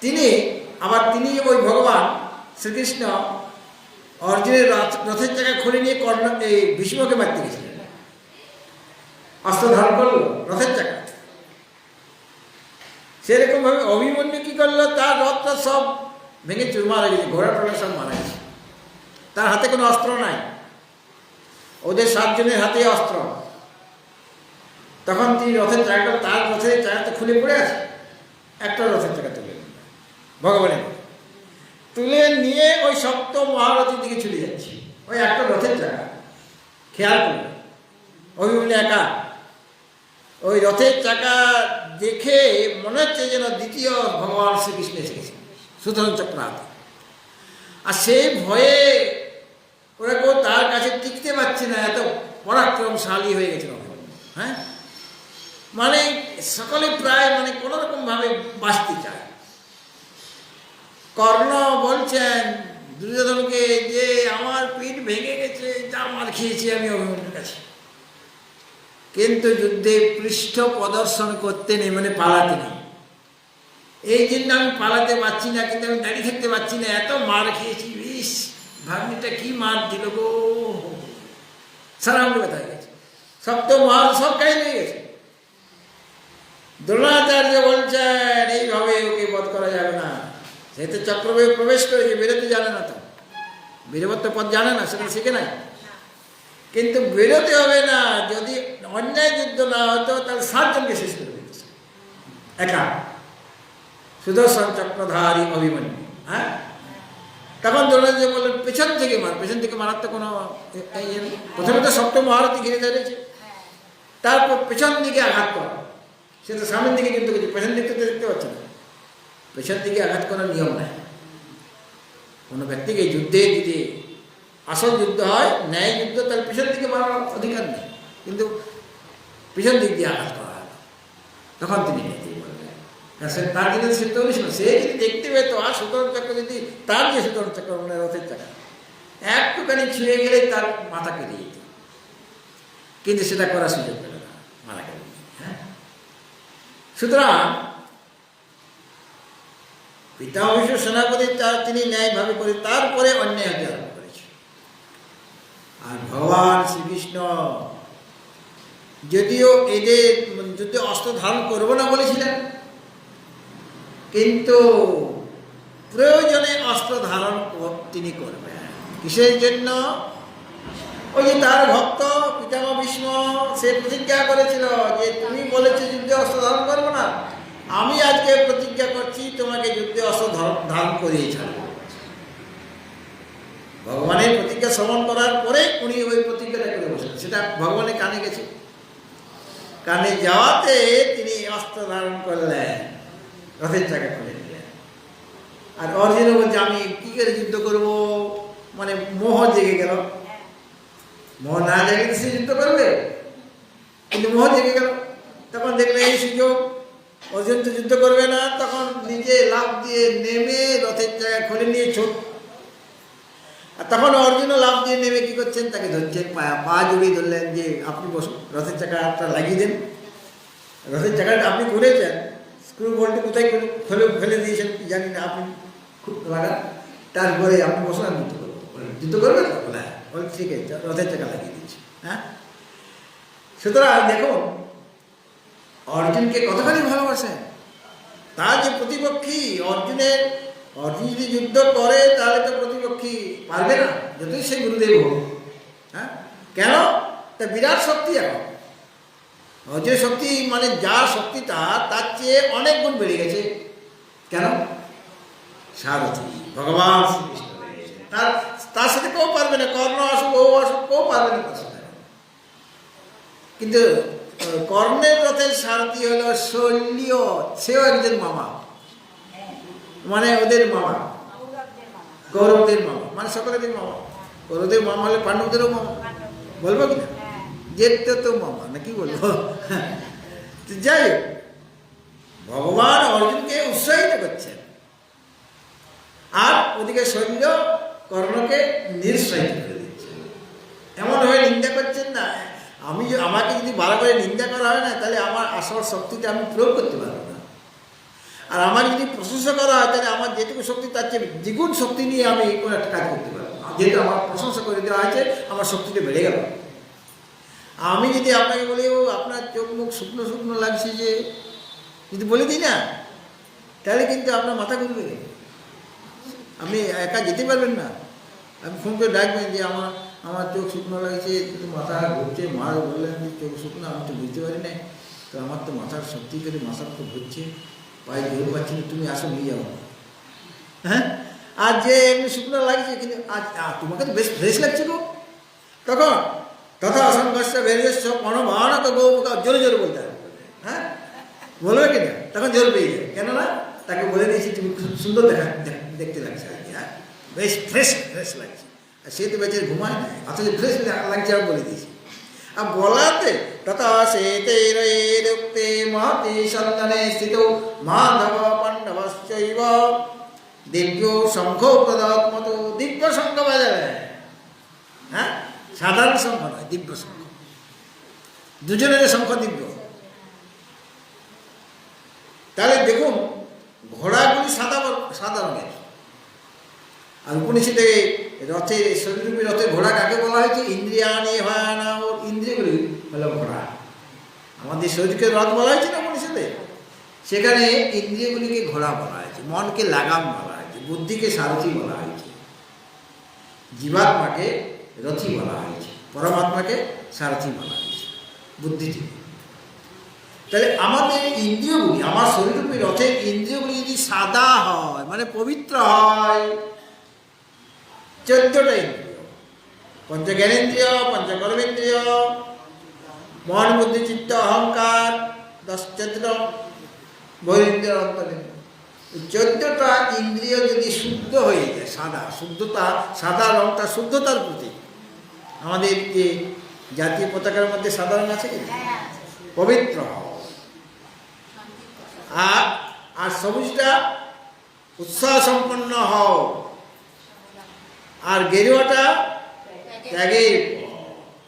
তিনি ওই ভগবান শ্রীকৃষ্ণ অর্জুনের রথের জায়গায় খুলে নিয়ে কর্ণ এই ভীষ্মকে মারতে গেছিলেন, অস্ত্র ধারণ করলো রথের চাকা। সেরকম ভাবে অভিমন্যু কি করলো, তার রথটা সব ভেঙে চুরমার হয়ে গেছে, ঘোড়া টোড়া সব মারা গেছে, তার হাতে কোনো অস্ত্র নাই, ওদের 7 জনের হাতে অস্ত্র। তখন তিনি রথের চাকাটা, তার রথের চাকাটা খুলে পড়ে আছে, একটা রথের চাকা তুলে ভগবানের তুলে নিয়ে ওই সপ্ত মহারথীর দিকে চলে যাচ্ছে, ওই একটা রথের চাকা। খেয়াল করবে অভিমন্যু একা, ওই রথের চাকা দেখে মনে হচ্ছে যেন দ্বিতীয় ভগবান শ্রীকৃষ্ণ এসে গেছে সুদর্শন চক্র হাতে। আর সেই ভয়ে ওরা কেউ তার কাছে টিকতে পারছে না, এত পরাক্রমশালী হয়ে গেছিল। হ্যাঁ, মানে সকলে প্রায় মানে কোনো রকম ভাবে বাঁচতে চায়। কর্ণ বলছেন দুর্যোধনকে যে আমার পিঠ ভেঙে গেছে, যা মার খেয়েছি আমি অভিমন্যুর কাছে, কিন্তু যুদ্ধে পৃষ্ঠ প্রদর্শন করতে নেই, মানে পালাতে নেই। এই জন্য আমি পালাতে পারছি না, কিন্তু আমি দাঁড়িয়ে থাকতে পারছি না, এত মার খেয়েছি। বিষ ভাগ্নিটা কি মার দিল গো, সারা আমাকে ব্যথা হয়ে গেছে, সপ্ত মহার সব কাহিনী হয়ে গেছে। দ্রোণাচার্য বলছেন এইভাবে ওকে বধ করা যাবে না, সে তো চক্রবে প্রবেশ করেছে, বেরোতে জানে না, তো বীরবত্ব পথ জানে না, সেটা শিখে নাই। কিন্তু বেরোতে হবে না, যদি অন্যায় যুদ্ধ না হতো তাহলে 7 জনকে শেষ করে দিত একা, সুদর্শন চক্রধারী অভিমন্যু। হ্যাঁ, তখন দ্রোণাচার্য বললেন পেছন থেকে মার, পেছন থেকে মারার তো কোনো প্রথমে তো সপ্ত মহারথী ঘিরে ধরেছে, তারপর পেছন দিকে আঘাত করা। সে তো সামনের দিকে যুদ্ধ করছে, পেছন দিক থেকে দেখতে পাচ্ছে না, পেছন দিকে আঘাত করার নিয়ম নাই। কোনো ব্যক্তিকে যুদ্ধে যদি আসল যুদ্ধ হয়, ন্যায় যুদ্ধ, তাহলে পিছন দিকে মারার অধিকার নেই, কিন্তু পিছন দিক দিয়ে আঘাত করা হয়, তখন তিনি নিতেই বলবেন। তার জন্য সে তৈরি ছিল, সে যদি দেখতে পেত আর সুতরণ চক্র যদি তার যে সুতরণ চক্র মানে রথের চাকা একটুখানি ছুঁয়ে গেলে তার মাথা কেটে যেত, কিন্তু সেটা করার সুযোগ পেল না, মারা গেল। হ্যাঁ, সুতরাং পিতামহ ভীষ্ম সেনাপতি তিনি ন্যায়ভাবে করে তারপরে অন্যায় হতে আরম্ভ করেছে। আর ভগবান শ্রীকৃষ্ণ যদিও এদের যুদ্ধে অস্ত্র ধারণ করবো না বলেছিলেন, কিন্তু প্রয়োজনে অস্ত্র ধারণ তিনি করবেন। কিসের জন্য? ওই যে তার ভক্ত পিতামহ ভীষ্ম সে প্রতিজ্ঞা করেছিল যে তুমি বলেছো যুদ্ধে অস্ত্র ধারণ করবো না, আমি আজকে প্রতিজ্ঞা করছি তোমাকে যুদ্ধে অস্ত্র ধারণ করিয়ে ছাড়ব। ভগবানের প্রতিজ্ঞা শ্রবণ করার পরে উনি ওই প্রতিজ্ঞাটা করে বসলেন, সেটা ভগবানের কানে গেছে। কানে যাওয়াতে তিনি অস্ত্র ধারণ করলেন, রথের চাকা খুলে নিলেন। আর অর্জুন বলছে আমি কি করে যুদ্ধ করব, মানে মোহ জেগে গেল। মোহ না জেগে সে যুদ্ধ করবে, কিন্তু মোহ জেগে গেল। তখন দেখলে এই সুযোগ, অর্জুন তো যুদ্ধ করবে না, তখন নিজে লাফ দিয়ে নেমে রথের জায়গা খুলে নিয়ে ছোট। আর তখন অর্জুনও লাফ দিয়ে নেমে কি করছেন, তাকে ধরছেন, পা জড়িয়ে ধরলেন যে আপনি বসুন, রথের চাকাটা লাগিয়ে দেন। রথের চাকাটা আপনি করেছেন, স্ক্রু বলটা কোথায় ফেলে দিয়েছেন জানি না, আপনি খুব লাগান, তারপরে আপনি বসুন, আমি যুদ্ধ করবো। যুদ্ধ করবেন তো বলে হ্যাঁ, বলে ঠিক আছে, রথের চাকা লাগিয়ে দিচ্ছি। হ্যাঁ, সুতরাং দেখুন অর্জুনকে কতখানি ভালোবাসেন। তার যে প্রতিপক্ষী অর্জুন যদি যুদ্ধ করে তাহলে তো প্রতিপক্ষী পারবে না, যতই সে গুরুদেব হোক। হ্যাঁ, কেন? তা বিরাট শক্তি। এখন অর্জুনের শক্তি মানে যা শক্তিটা তার চেয়ে অনেক গুণ বেড়ে গেছে। কেন? সারথি ভগবান শ্রীকৃষ্ণ তার সাথে কেউ পারবে না, কর্ণ আসুক ও আসুক কেউ পারবে না তার সাথে। কিন্তু কর্ণের রথের সারথি হলো শল্য, সেও একজন মামা, মানে ওদের মামা, কৌরবদের মামা, মানে সকলের মামা। কৌরবদের মামা হলে পাণ্ডবদেরও মামা, বলবো কিনা? যেতে তো মামা না, কি বলবো। যাই হোক, ভগবান অর্জুনকে উৎসাহিত করছেন, আর ওদিকে শল্য কর্ণকে নিরুৎসাহিত করে দিচ্ছেন। এমন হয়ে নিন্দা করছেন না, আমাকে যদি বারো করে নিন্দা করা হয় না, তাহলে আমার আসল শক্তিটা আমি প্রয়োগ করতে পারবো না। আর আমার যদি প্রশংসা করা হয়, তাহলে আমার যেটুকু শক্তি তার চেয়ে দ্বিগুণ শক্তি নিয়ে আমি কোনো একটা কাজ করতে পারবো। যেহেতু আমার প্রশংসা করে দেওয়া হয়েছে, আমার শক্তিটা বেড়ে গেল। আমি যদি আপনাকে বলি ও আপনার চোখ মুখ শুকনো শুকনো লাগছে, যে যদি বলে দিই না, তাহলে কিন্তু আপনার মাথা ঘুরবে, আপনি একা যেতে পারবেন না। আপনি ফোন করে ডাকবেন যে আমার চোখ শুকনো লাগছে, কিন্তু মাথা ঘুরছে। মা বললেন যে চোখ শুকনো, আমি তো বুঝতে পারি না, তো আমার তো মাথার সত্যি করে মাথা তো ঘুরছে, পায়ে জোর পাচ্ছি না, তুমি আসো নিয়ে যাও। হ্যাঁ, আর যে এমনি শুকনো লাগছে, কিন্তু আজ তোমাকে তো বেশ ফ্রেশ লাগছে গো। তখন তথা অসংঘর্ষ বেরিয়েছ মনোভাবনা গৌমুখা জোরে জোরে বলতে হবে। হ্যাঁ, বলবে কিনা? তখন জোর পেয়ে যাবে, কেননা তাকে বলে দিয়েছি তুমি খুব সুন্দর দেখতে লাগছে, হ্যাঁ বেশ ফ্রেশ লাগছে। আর সে তো বেঁচে ঘুমায় না, অথচ ফ্রেশ লাগছে আমি বলে দিয়েছি। আর বলাতে তথা সেতে রক্তে মহতি সন্তানে স্থিত মাধব পাণ্ডবশ্চৈব দিব্য শঙ্খ প্রদাত মতো দিব্য শঙ্খ বাজাবে। হ্যাঁ, সাধারণ শঙ্খ নয়, দিব্য শঙ্খ, দুজনের শঙ্খ দিব্য। তাহলে দেখুন ঘোড়াগুলি সাদা রঙের। আর উপনিষদে রথের শরীররূপী রথের ঘোড়া কাকে বলা হয়েছে? ইন্দ্রিয়ানি ভয়ানা, ওর ইন্দ্রিয়গুলি হলো ঘোড়া। আমাদের শরীরকে রথ বলা হয়েছে না উপনিষদে, সেখানে ইন্দ্রিয়গুলিকে ঘোড়া বলা হয়েছে, মনকে লাগাম বলা হয়েছে, বুদ্ধিকে সারথি বলা হয়েছে, জীবাত্মাকে রথি বলা হয়েছে, পরমাত্মাকে সারথি বলা হয়েছে, বুদ্ধিটি। তাহলে আমাদের ইন্দ্রিয়গুলি, আমার শরীররূপী রথের ইন্দ্রিয়গুলি যদি সাদা হয়, মানে পবিত্র হয়, 14টা ইন্দ্রিয়, পঞ্চ জ্ঞানেন্দ্রিয়, পঞ্চ কর্মেন্দ্রিয়, মন বুদ্ধি চিত্ত অহংকার, 14 বহিরেন্দ্রিয় অন্তরেন্দ্রিয়, 14টা ইন্দ্রিয় যদি শুদ্ধ হয়ে যায়, সাদা, শুদ্ধতা, সাদা রংটা শুদ্ধতার প্রতীক। আমাদের যে জাতীয় পতাকার মধ্যে সাদা রং আছে, পবিত্র। আর সবুজটা উৎসাহ সম্পন্ন হও, আর গেরুয়াটা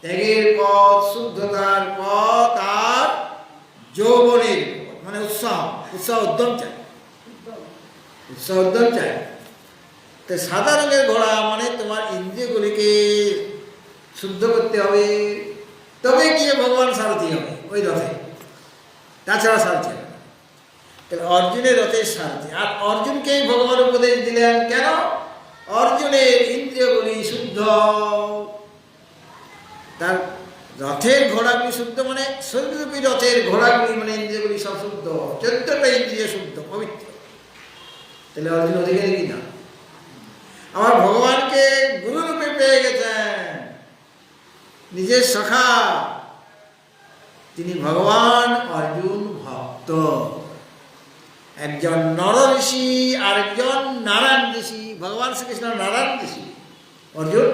ত্যাগের পথ, শুদ্ধতার পথ, আর যৌবনের পথ, মানে উৎসাহ উদ্যম চাই। তো সাদা রঙের ঘোড়া মানে তোমার ইন্দ্রিয়গুলিকে শুদ্ধ করতে হবে, তবে গিয়ে ভগবান সারথি হবে ওই রথে, তাছাড়া সারথি হবে। তাহলে অর্জুনের রথের সারথি, আর অর্জুনকেই ভগবান উপদেশ দিলেন। কেন? অর্জুনের ইন্দ্রিয়গুলি শুদ্ধ, তার রথের ঘোড়াগুলি শুদ্ধ, মানে শরীররূপী রথের ঘোড়াগুলি মানে ইন্দ্রিয়গুলি সব শুদ্ধ, 14টা ইন্দ্রিয় শুদ্ধ পবিত্র। তাহলে অর্জুন অধিকারী কিনা? আমার ভগবানকে গুরুরূপে পেয়ে গেছেন, নিজের সখা। তিনি ভগবান, অর্জুন ভক্ত। একজন নর ঋষি আর একজন নারায়ণ ঋষি। ভগবান শ্রীকৃষ্ণ নারায়ণ ঋষি, অর্জুন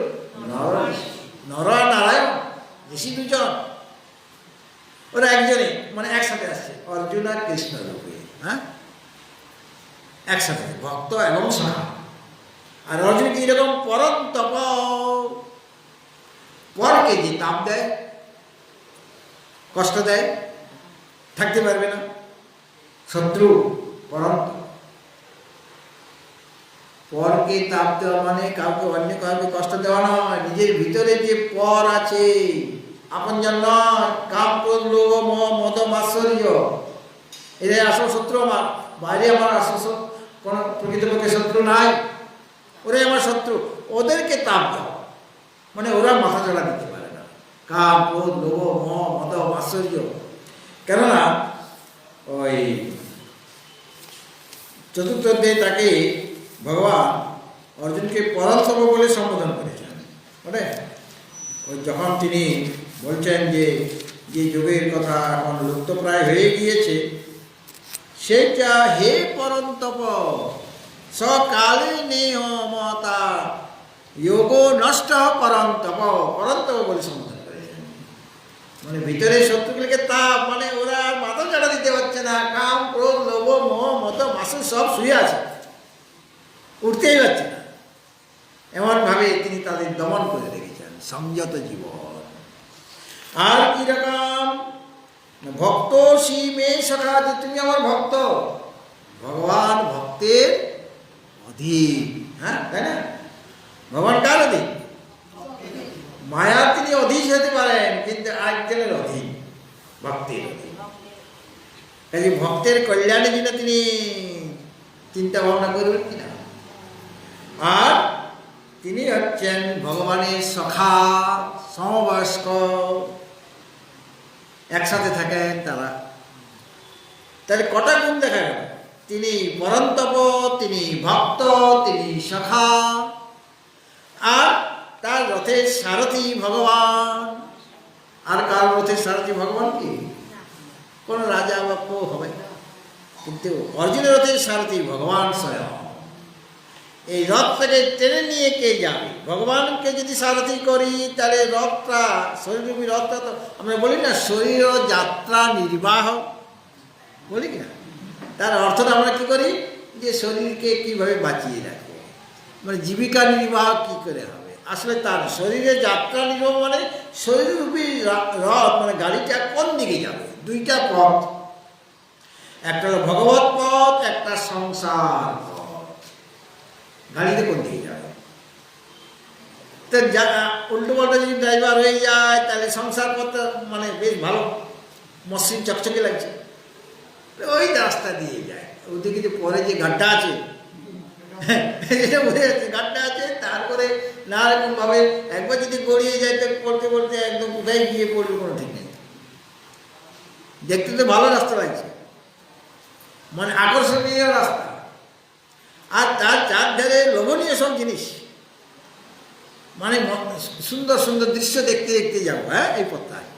নর ঋষি। নর আর নারায়ণ ঋষি দুজন, ওরা একজনে, মানে একসাথে আসছে অর্জুন আর কৃষ্ণ রূপে। হ্যাঁ, একসাথে ভক্ত এবং সখা। আর অর্জুন কি এরকম পরম তপ, পরকে যে তাপ দেয়, কষ্ট দেয়, থাকতে পারবে না, শত্রু পরম। পরকে তাপ দেওয়া মানে কাউকে, অন্য কাউকে কষ্ট দেওয়া নয়, নিজের ভিতরে যে পর আছে, আপনজন নয়। কাম, ক্রোধ, লোভ, মোহ, মদ, মাৎসর্য, এদের আসল শত্রু আমার। বাইরে আমার আসল কোন প্রকৃতপক্ষে শত্রু নাই, ওরাই আমার শত্রু। ওদেরকে তাপ দাও মানে ওরা মাথা চড়া দিতে পারে না। কাম, ক্রোধ, লোভ, মোহ, মদ, মাৎসর্য। কেননা ওই চতুর্থ অধ্যায়ে তাকে ভগবান অর্জুনকে পরন্তপ বলে সম্বোধন করেছেন। মানে ওই যখন তিনি বলছেন যে যে যোগের কথা এখন লুপ্তপ্রায় হয়ে গিয়েছে, সেটা হে পরন্তপ সকালে নেহমতা যোগ নষ্ট পরন্তপ, পরন্তপ বলে সম্বোধন করেছেন। মানে ভিতরে শত্রুগুলিকে তাপ, মানে ওরা আর মাথা চাড়া দিতে পারছে না। কাম, ক্রোধ, লোভ, মোহ, মদ, মাৎসর্য সব শুয়ে আছে, উঠতেই পারছে না। এমনভাবে তিনি তাদের দমন করে রেখেছেন, সংযত জীবন। আর কিরকম ভক্ত সীমে সখা, যে তুমি আমার ভক্ত। ভগবান ভক্তের অধীন। হ্যাঁ, তাই না? ভগবান কার অধীন? মায়া তিনি অধীন হতে পারেন, কিন্তু আরেকজনের অধীন, ভক্তের অধীন। কাজে ভক্তের কল্যাণের জন্য তিনি চিন্তা ভাবনা করবেন কিনা। আর তিনি হচ্ছেন ভগবানের সখা, সমবয়স্ক, একসাথে থাকেন তারা। তাহলে কটা গুণ দেখা গেল? তিনি পরন্তপ, তিনি ভক্ত, তিনি সখা, আর তার রথের সারথি ভগবান। আর কার রথের সারথি ভগবান কি? কোন রাজা বা কেউ হবে না, কিন্তু অর্জুনের রথের সারথি ভগবান স্বয়ং। এই রথটাকে টেনে নিয়ে কে যাবে? ভগবানকে যদি সারথি করি, তাহলে রথটা, শরীররূপী রথটা, তো আমরা বলি না শরীর যাত্রা নির্বাহ, বলি কিনা? তার অর্থটা আমরা কি করি, যে শরীরকে কিভাবে বাঁচিয়ে রাখবো, মানে জীবিকা নির্বাহ কি করে হবে। আসলে তার শরীরে যাত্রা নির্বাহ মানে শরীররূপী রথ, মানে গাড়িটা কোন দিকে যাবে। দুইটা পথ, একটা হলো ভগবত পথ, একটা সংসার পথ। গাড়িতে কোন দিকে যাবে? তো উল্টো পাল্টা যদি ড্রাইভার হয়ে যায়, তাহলে সংসার পথটা মানে বেশ ভালো, মসৃণ চকচকে লাগছে, ওই রাস্তা দিয়ে যায়। ওদিকে যে পরে যে গাড্ডা আছে, বুঝে যাচ্ছে গাড্ডা আছে, তারপরে নানা রকম ভাবে একবার যদি গড়িয়ে যায়, তো পড়তে পড়তে একদম কোথায় গিয়ে পড়বে কোনো ঠিক নেই। দেখতে তো ভালো রাস্তা লাগছে, মানে আকর্ষণীয় রাস্তা, আর তার চারধারে লোভনীয় সব জিনিস, মানে সুন্দর সুন্দর দৃশ্য দেখতে দেখতে যাবো। হ্যাঁ, এই পথটায়।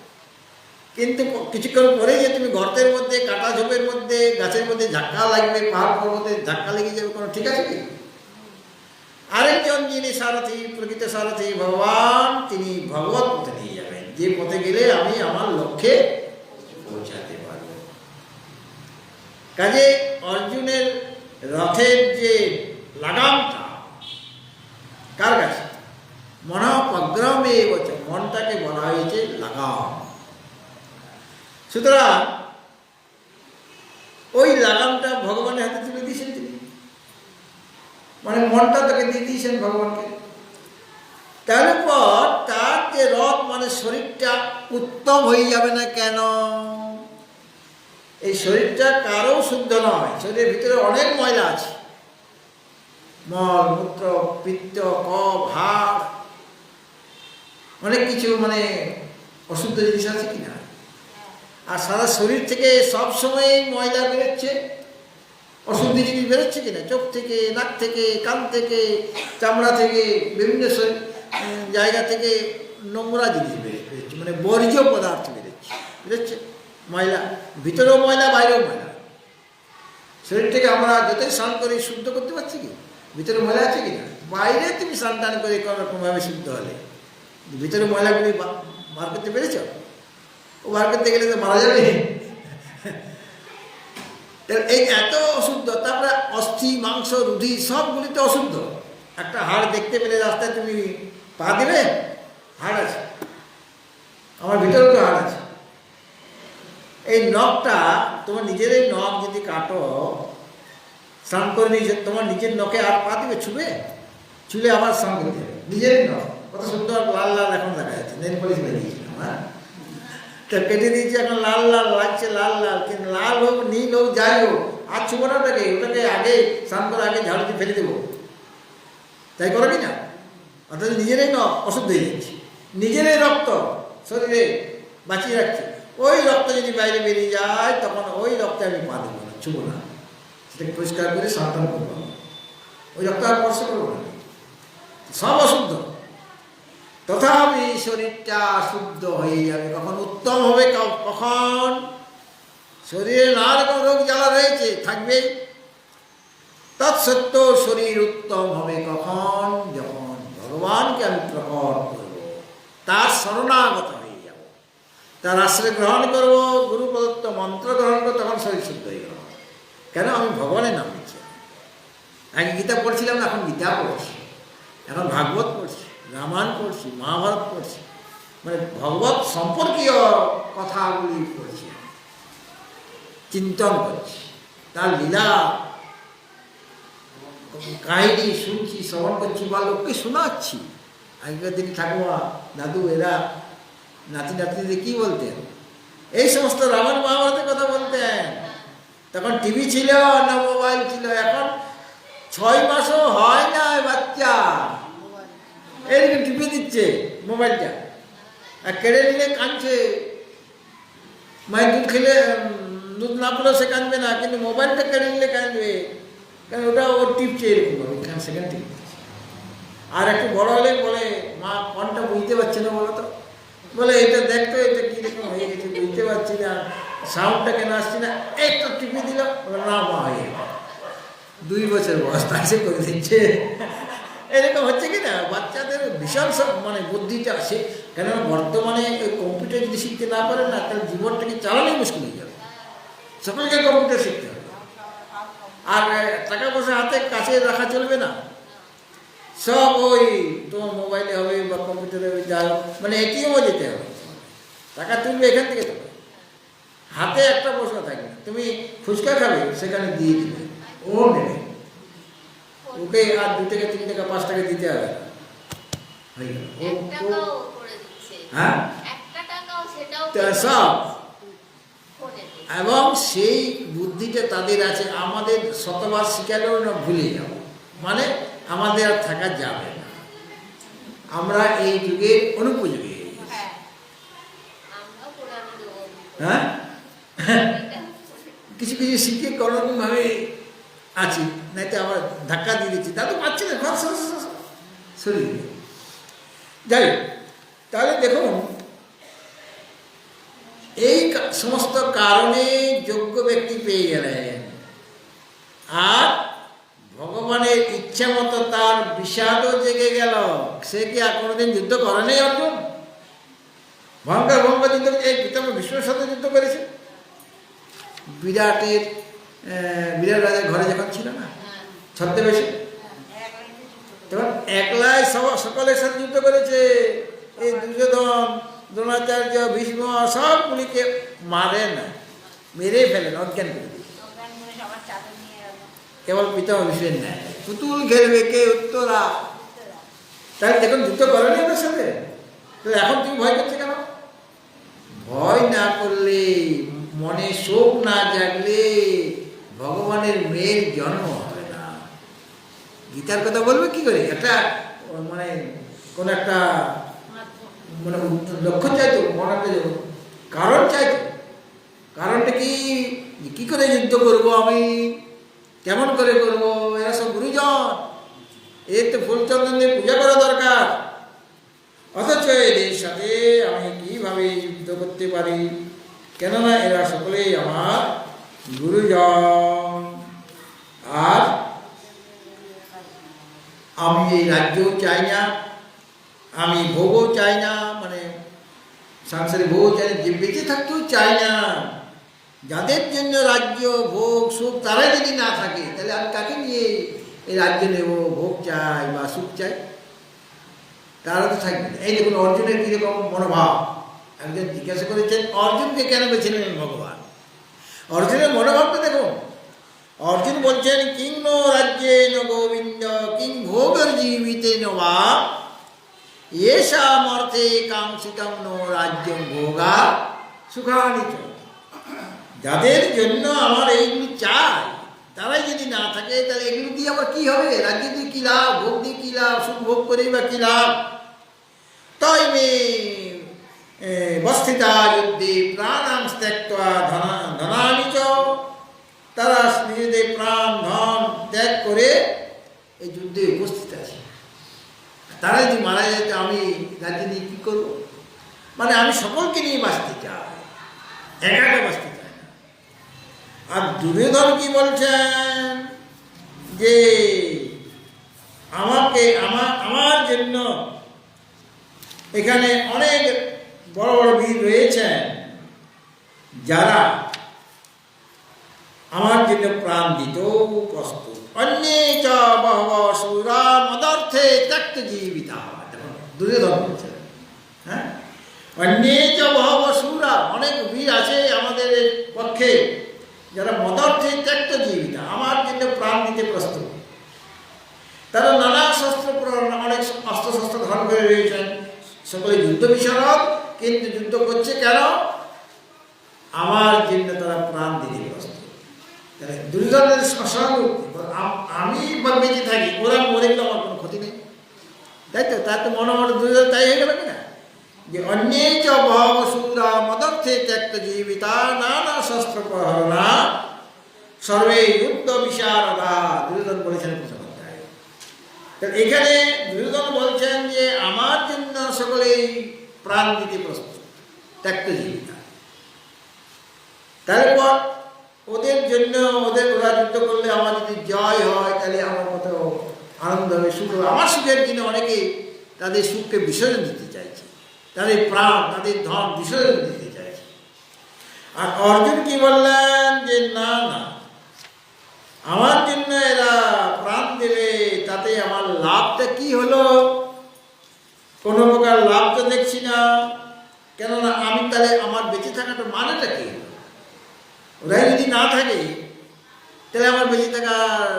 কিন্তু কিছুক্ষণ পরে যে তুমি গর্তের মধ্যে, কাটা ঝোপের মধ্যে, গাছের মধ্যে ধাক্কা লাগবে, পাহাড় পর্বতে ধাক্কা লেগে যাবে, কোনো ঠিক আছে কি? আরেকজন যিনি সারথি, প্রকৃত সারথি ভগবান, তিনি ভগবত পথে নিয়ে যাবেন, যে পথে গেলে আমি আমার লক্ষ্যে পৌঁছাতে পারব। কাজে অর্জুনের রথের যে লাগামটা কার কাছে? মনোপগ্রমে বলছে, মনটাকে বলা হয়েছে লাগাম। সুতরাং ওই লাগামটা ভগবানের হাতে তুলে দিয়েছেন তিনি, মানে মনটা তাকে দিয়ে দিয়েছেন ভগবানকে। তারপর তার যে রথ, মানে শরীরটা উত্তম হয়ে যাবে না কেন? এই শরীরটা কারও শুদ্ধ নয়, শরীরের ভিতরে অনেক ময়লা আছে, মল, মূত্র, পিত্ত, কফ, হাড়, অনেক কিছু, মানে অশুদ্ধ জিনিস আছে কিনা। আর সারা শরীর থেকে সব সময় ময়লা বেরোচ্ছে, অশুদ্ধি জিনিস বেরোচ্ছে কিনা, চোখ থেকে, নাক থেকে, কান থেকে, চামড়া থেকে, বিভিন্ন জায়গা থেকে নোংরা জিনিস বেরোচ্ছে, মানে বর্জ্য পদার্থ বেরোচ্ছে, ময়লা, ভিতরেও ময়লা, বাইরেও ময়লা। শরীর থেকে আমরা যতই স্নান করি শুদ্ধ করতে পারছি কি? ভিতরে ময়লা আছে কিনা? বাইরে তুমি স্নান টান করে কোনো রকমভাবে শুদ্ধ হলে ভিতরে ময়লাগুলি বার করতে পেরেছ? ও বার করতে গেলে তো মারা যাবে। এই এত অশুদ্ধ, তারপরে অস্থি, মাংস, রুধি সবগুলিতে অশুদ্ধ। একটা হাড় দেখতে পেলে রাস্তায় তুমি পা দেবে, হাড় আছে, আমার ভিতরে তো হাড় আছে। এই নখটা, তোমার নিজের এই নখ যদি কাটো, স্নান করে নিয়ে তোমার নিজের নখে আর পা দিবে? ছুবে? ছুলে আবার স্নান করতে হবে। নিজেরই নখ কত সুন্দর লাল লাল এখন দেখা যাচ্ছে, নেল পলিশ বেরিয়েছিলাম, হ্যাঁ, তা কেটে দিয়েছি, এখন লাল লাল লাগছে, লাল লাল, কিন্তু লাল হোক, নীল হোক, যাই হোক, আর ছুবো না ওটাকে, ওটাকে আগে স্নান করে আগে ঝাড়ু দিয়ে ফেলে দেবো। তাই করো কি না? অর্থাৎ নিজেরই নখ অশুদ্ধ হয়ে যাচ্ছে, নিজেরই রক্ত শরীরে বাঁচিয়ে রাখছে। ওই রক্ত যদি বাইরে বেরিয়ে যায়, তখন ওই রক্তে আমি পা দেবো না, ছুবো না, সেটাকে পরিষ্কার করে সাবধান করবো, ওই রক্ত আর স্পর্শ করবো না, সব অশুদ্ধ। তথাপি শরীরটা শুদ্ধ হয়ে যাবে। কখন উত্তম হবে? কখন শরীরে নানা রকম রোগ জ্বালা রয়েছে, থাকবেই, তৎসত্ত্বেও শরীর উত্তম হবে কখন? যখন ভগবানকে আমি প্রকট করব, তার শরণাগত হয়ে যাব, তার আশ্রয় গ্রহণ করব, গুরু প্রদত্ত মন্ত্র গ্রহণ করবো, তখন শরীর শুদ্ধ হয়ে গেল। কেন? আমি ভগবানের নাম নিচ্ছি। আগে গীতা পড়ছিলাম না, এখন গীতা পড়ছি, এখন ভাগবত পড়ছি, রামায়ণ পড়ছি, মহাভারত পড়ছি, মানে ভগবত সম্পর্কীয় কথাগুলি পড়ছি, চিন্তন করছি, তার লীলা কাহিনী শুনছি, শ্রবণ করছি, বা লোককে শোনাচ্ছি। আগেকার দিন ঠাকুমা, দাদু এরা নাতি নাতিদের কী বলতেন? এই সমস্ত রামায়ণ মহাভারতের কথা বলতেন। তখন টিভি ছিল না মোবাইল ছিল। এখন 6 মাসও হয় না বাচ্চা এরকম টিপে দিচ্ছে মোবাইলটা, আর কেড়ে নিলে কাঁদছে। মায়ের দুধ খেলে, দুধ না পেলেও সে কাঁদবে না, কিন্তু মোবাইলটা কেড়ে নিলে কাঁদবে, কারণ ওটা ওর টিপছে এরকমভাবে, সেকেন্ড টিপ। আর একটু বড় হলে বলে, মা কোনটা বুঝতে পারছে না বলো তো, বলে এটা দেখতো, এটা কীরকম হয়ে গেছে বুঝতে পারছি না, সাউন্ডটা কেন আসছে না, একটু টিপে দিল, না মা হয়ে গেল। 2 বছর বয়স তাই সে করে দিচ্ছে। এরকম হচ্ছে কি না? বাচ্চাদের বিশাল সব মানে বুদ্ধিটা আসে। কেননা বর্তমানে ওই কম্পিউটার যদি শিখতে না পারে না, তাহলে জীবনটাকে চালানোই মুশকিল হয়ে যাবে। সকলকে কম্পিউটার শিখতে হবে, আর টাকা পয়সা হাতে কাছে রাখা চলবে না, সব ওই তোমার মোবাইলে হবে বা কম্পিউটারে হবে, যা মানে এটিএমও যেতে হবে, টাকা তুলবে এখান থেকে, তো হাতে একটা পয়সা থাকবে। তুমি ফুচকা খাবে, সেখানে দিয়ে দিবে, ও নেবে, ওকে আর 2 টাকা 3 টাকা 5 টাকা দিতে হবে। হ্যাঁ, সব। এবং সেই বুদ্ধিটা তাদের আছে, আমাদের শতবার শিখালেও না ভুলে যাব, মানে আমাদের আর থাকা যাবে না। আমরা এই যুগের অনুপযোগী। হ্যাঁ, কিছু কিছু শিখে কোনোরকমভাবে আছি, নাই তো আবার ধাক্কা দিয়ে দিচ্ছি, দাদু পাচ্ছি না, ঘর শরীর। যাই, তাহলে দেখুন, এই সমস্ত কারণে যোগ্য ব্যক্তি পেয়ে গেলেন, আর ভগবানের ইচ্ছা মতো তার বিষাদও জেগে গেল। সে কি আর কোনোদিন যুদ্ধ করে নেই? অর্জুন ভয়ঙ্কর ভয়ঙ্কর যুদ্ধ, এই পিতামহ ভীষ্মের সাথে যুদ্ধ করেছে। বিরাট রাজার ঘরে যখন ছিল না ছদ্মবেশে, তখন একলাই সকলের সাথে যুদ্ধ করেছে। এই দুর্যোধন, দ্রোণাচার্য, ভীষ্ম সবগুলিকে মারে না, মেরে ফেলেন, অজ্ঞান করে দিয়ে। কেবল পিতামহ ভীষ্মের নেয় পুতুল খেলবে কে উত্তরা। তাই দেখুন, যুদ্ধ করেনি ওদের সাথে, তো এখন তুমি ভয় করছে কেন? ভয় না করলে, মনে শোক না জাগলে ভগবানের মেয়ের জন্ম হবে না। গীতার কথা বলবে কি করে? একটা মানে কোন একটা মানে লক্ষ্য চাইতো, মনে একটা কারণ চাইতো। কারণটা কি করে যুদ্ধ করবো আমি? কেমন করে করবো? এরা সব গুরুজন, এর তো ফুলচন্দন দিয়ে পূজা করা দরকার। অথচ এদের সাথে আমি কিভাবে যুদ্ধ করতে পারি? কেননা এরা সকলেই আমার গুরুজন। আর আমি এই রাজ্যও চাই না, আমি ভোগও চাই না, মানে সংসারে ভোগ চাই না, যে বেঁচে থাকতেও চাই না। যাদের জন্য রাজ্য ভোগ সুখ তারাই যদি না থাকে, তাহলে আমি কাকে নিয়ে এই রাজ্য নেব? ভোগ চাই বা সুখ চাই, তারা তো থাকবে না। এই দেখুন অর্জুনের কীরকম মনোভাব। একজন জিজ্ঞাসা করেছেন অর্জুনকে কেন বেছে নেবেন ভগবান? অর্জুনের মনোভাবটা দেখুন। অর্জুন বলছেন কিং নো রাজ্যে ন গোবিন্দ কিং ভোগর জীবিতে বা এষাম অর্থে কাঙ্ক্ষিতম নো রাজ্যম ভোগা সুখানি চ। যাদের জন্য আমার এইগুলি চাই তারাই যদি না থাকে, তাহলে এগুলো দিয়ে আবার কী হবে? রাজ্য দিয়ে কী লাভ? ভোগ দিয়ে কী লাভ? সুখ ভোগ করেই বা কী লাভ? তাই মে বস্থিতা যুদ্ধে প্রাণাম ত্যক্ত্বা ধনানি চ। তারা নিজেদের প্রাণ ধন ত্যাগ করে এই যুদ্ধে উপস্থিত আছে। তারা যদি মারা যায় তো আমি রাজ্য নিয়ে কী করবো? মানে আমি সকলকে নিয়ে বাঁচতে চাই, একা একা বাঁচতে চাই না। আর দুর্যোধন কি বলছেন যে আমাকে আমার জন্য এখানে অনেক বড় বড় বীর রয়েছেন যারা আমার জন্য প্রাণ দিতেও প্রস্তুত। অন্যে চ বহব শূরা মদর্থে ত্যক্ত জীবিতা। দুর্যোধন বলছেন, হ্যাঁ, অন্যে চ বহব শূরা, অনেক বীর আছে আমাদের পক্ষে যারা মদর্থে ত্যক্ত জীবিতা, আমার জন্য প্রাণ দিতে প্রস্তুত। তারা নানা শস্ত্র, অনেক অস্ত্রশস্ত্র ধারণ করে রয়েছেন, সকলে যুদ্ধ বিশারদ, কিন্তু যুদ্ধ করছে কেন? আমার জন্য তারা প্রাণ দিতে প্রস্তুত। দুর্যোধনের সহানুভূতি, আমি বেঁচে থাকি, ওরা মরে গেলে আমার কোনো ক্ষতি নেই, তাই তো? তার তো মনে দুর্যোধন তাই হয়ে গেল কিনা, যে অন্যে চ বহব শূরা মদর্থে ত্যক্ত জীবিতা নানা শস্ত্র প্রহরণা সর্বে যুদ্ধ বিশারদা। দুর্যোধন বলেছেন প্রথম অধ্যায়ে। এখানে দুর্যোধন বলছেন যে আমার জন্য সকলেই প্রাণ দিতে প্রস্তুত, ত্যক্ত জীবিতা। তারপর ওদের জন্য ওরা যুদ্ধ করলে আমার যদি জয় হয়, তাহলে আমার কত আনন্দ হবে, সুখ হবে। আমার সুখের জন্য অনেকে তাদের সুখকে বিসর্জন দিতে চাইছে, তাদের প্রাণ, তাদের ধন বিসর্জন দিতে চাইছে। আর অর্জুন কি বললেন যে না না, আমার জন্য এরা প্রাণ দেবে, তাতে আমার লাভটা কি হলো? কোনো প্রকার লাভ তো দেখছি না। কেননা আমি তাহলে আমার বেঁচে থাকাটা মানেটা কি? ওরাই যদি না থাকে, তাহলে আমার বেঁচে থাকার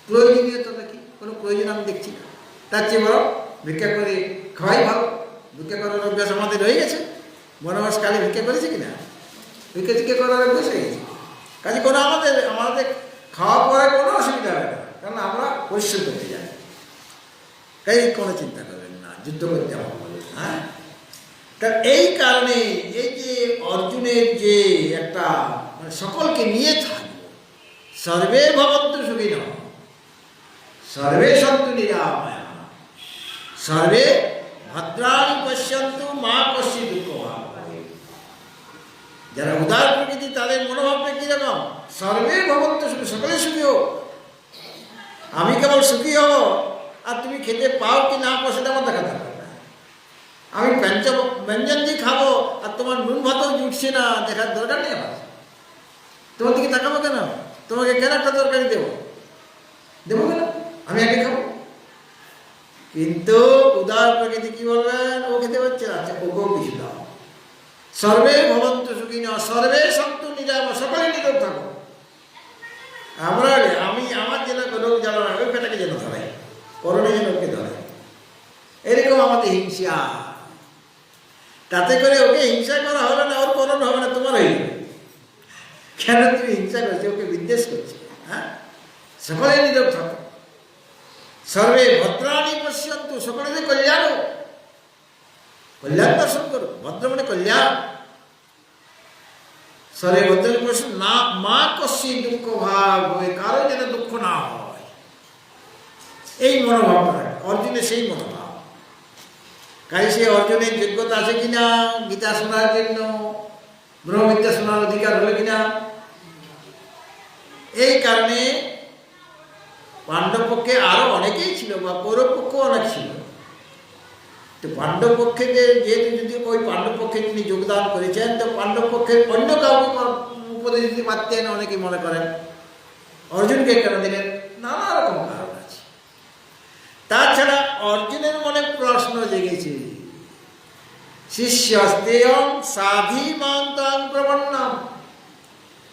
প্রয়োজনীয়তাটা কি? কোনো প্রয়োজন আমি দেখছি না। তার চেয়ে বড় ভিক্ষা করে খাওয়াই ভালো। ভিক্ষা করার অভ্যাস আমাদের রয়ে গেছে। বনবাসকালে ভিক্ষা করেছে কিনা? ভিক্ষা করার অভ্যাস হয়ে গেছে। কাজে কোনো আমাদের খাওয়া পড়ায় কোনো অসুবিধা হবে না, কারণ আমরা পরিশ্রম করতে যাই। তাই কোনো চিন্তা করবেন না, যুদ্ধ করতে হবে। হ্যাঁ, তা এই কারণে এই যে অর্জুনের যে একটা মানে সকলকে নিয়ে থাকবে, সর্বে ভবন্তু সুখিনঃ সর্বে সন্তু নিরাময়া সর্বে ভদ্রাণি পশ্যন্তু মা কশ্চিৎ দুঃখভাগ্। যারা উদার প্রকৃতি, তাদের মনোভাবটা কিরকম? সর্বে ভবন্তু সুখী, সকলে সুখী হোক। আমি কেবল সুখী হব, আর তুমি খেতে পাও কি না পাও সেটা আমার দেখা দরকার না। আমি ব্যঞ্জন দিয়ে খাবো, আর তোমার নুন ভাতও জুটছে না, দেখার দরকার নেই আমার। তোমার দিকে তাকাবো কেন? তোমাকে কেন একটা তরকারি দেবো কেন? আমি আগে খাবো। কিন্তু উদার প্রকৃতি কি বলবেন? ও খেতে পারছে না, আচ্ছা ওকেও কিছু দাও। সর্বে ভবন্তু সুখিনঃ সর্বে সন্তু নিরাময়া, সকলে নিরোগ থাকো। আমার যেন রোগ জ্বালা না, ওই পেটাকে যেন ধরে, করোনা যেন ওকে ধরে, এরকম আমাদের হিংসা। তাতে করে ওকে হিংসা করা হবে না, ওর করোনা হবে না, তোমার হয়ে যাবে। কেন তুমি হিংসা করছো, ওকে বিদ্বেষ করছো? হ্যাঁ, সকলে নিরোগ থাকো। সর্বে ভদ্রাণি পশ্যন্তু, সকলের কল্যাণ দর্শন করো। ভদ্র মানে কল্যাণ। স্বরে অর্জুন প্রশ্ন না মা কশি দুঃখ ভাগ হয়ে কারো যেন দুঃখ না হয়, এই মনোভাব অর্জুনের, সেই মনোভাব। কাজে সে অর্জুনের যোগ্যতা আছে কিনা গীতা শোনার জন্য, ব্রহ্মবিদ্যা শোনার অধিকার হলো কিনা। এই কারণে পাণ্ডব পক্ষে আরো অনেকেই ছিল বা কৌরব পক্ষ অনেক ছিল। তো পাণ্ডব পক্ষে যেহেতু যদি ওই পাণ্ডব পক্ষে তিনি যোগদান করেছেন, তো পাণ্ডব পক্ষের অন্য কাউকে উপদেশ দিতে পারতেন, অনেকে মনে করেন। অর্জুনকে কেন দিলেন? নানা রকম কারণ আছে। তাছাড়া অর্জুনের মনে প্রশ্ন জেগেছে, শিষ্যস্তেয়ং সাধিমান্তাং প্রপন্নম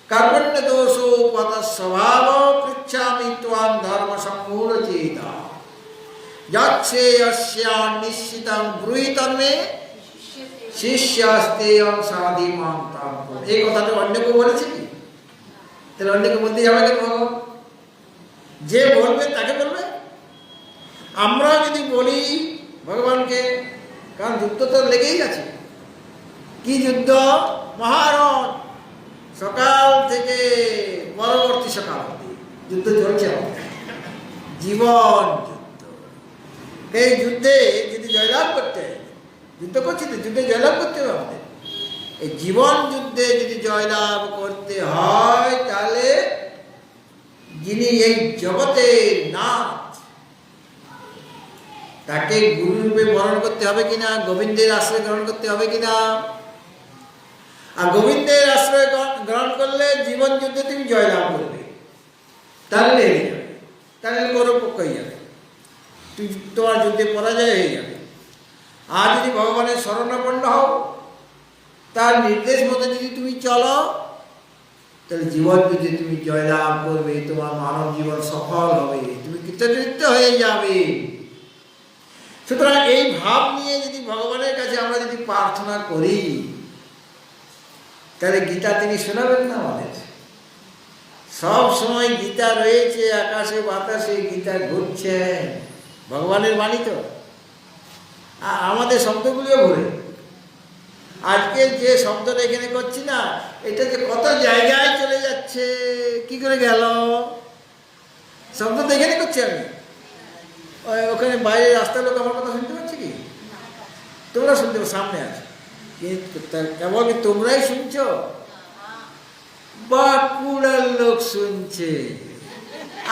কর্মণ্য দোষোপত স্বভাব পৃচ্ছামি ত্বাং ধর্ম সম্মূঢ়চেতা যচ্ছেয়স্যাং নিশ্চিতং ব্রূহিতমে শিষ্যস্তেয়ং সাধিমান্তাং। এই কথাটা অন্য কেউ বলেছে কি? তাহলে অন্য কেউ বলতে যাবে কেন? ভগবান যে বলবে তাকে বলবে। আমরা যদি বলি ভগবানকে, কারণ যুদ্ধ তো লেগেই আছে। কি যুদ্ধ? মহারণ, সকাল থেকে পরবর্তী সকাল অবধি যুদ্ধ চলছে আমাদের, জীবন যুদ্ধ। এই যুদ্ধে যদি জয়লাভ করতে, যুদ্ধ করছি তো, যুদ্ধে জয়লাভ করতে হবে আমাদের। এই জীবন যুদ্ধে যদি জয়লাভ করতে হয়, তাহলে যিনি এই জগতের নাথ, তাকে গুরুরূপে বরণ করতে হবে কিনা, গোবিন্দের আশ্রয় গ্রহণ করতে হবে কিনা। আর গোবিন্দের আশ্রয় গ্রহণ করলে জীবন যুদ্ধে তুমি জয়লাভ করবে, তাহলে তাহলে কৌরব পক্ষ হয়ে যাবে, তোমার যুদ্ধে পরাজয় হয়ে যাবে। আর যদি ভগবানের শরণাপন্ন হও, তার নির্দেশ মতো যদি তুমি চলো, তাহলে জীবন যুদ্ধে তুমি জয়লাভ করবে, তোমার মানব জীবন সফল হবে, তুমি কৃতকৃত্য হয়ে যাবে। সুতরাং এই ভাব নিয়ে যদি ভগবানের কাছে আমরা যদি প্রার্থনা করি, তাহলে গীতা তিনি শোনাবেন না আমাদের। সব সময় গীতা রয়েছে, আকাশে বাতাসে গীতা ঘুরছে, ভগবানের বাণী তো। আর আমাদের শব্দগুলিও ঘুরে। আজকে যে শব্দটা এখানে করছি না, এটা যে কত জায়গায় চলে যাচ্ছে, কি করে গেল শব্দ তো এখানে করছি আমি। ওখানে বাইরে রাস্তার লোক আমার কথা শুনতে পাচ্ছি কি? তোমরা শুনতে সামনে আছে, কেবল কি তোমরাই শুনছ? বাঁকুড়ার লোক শুনছে,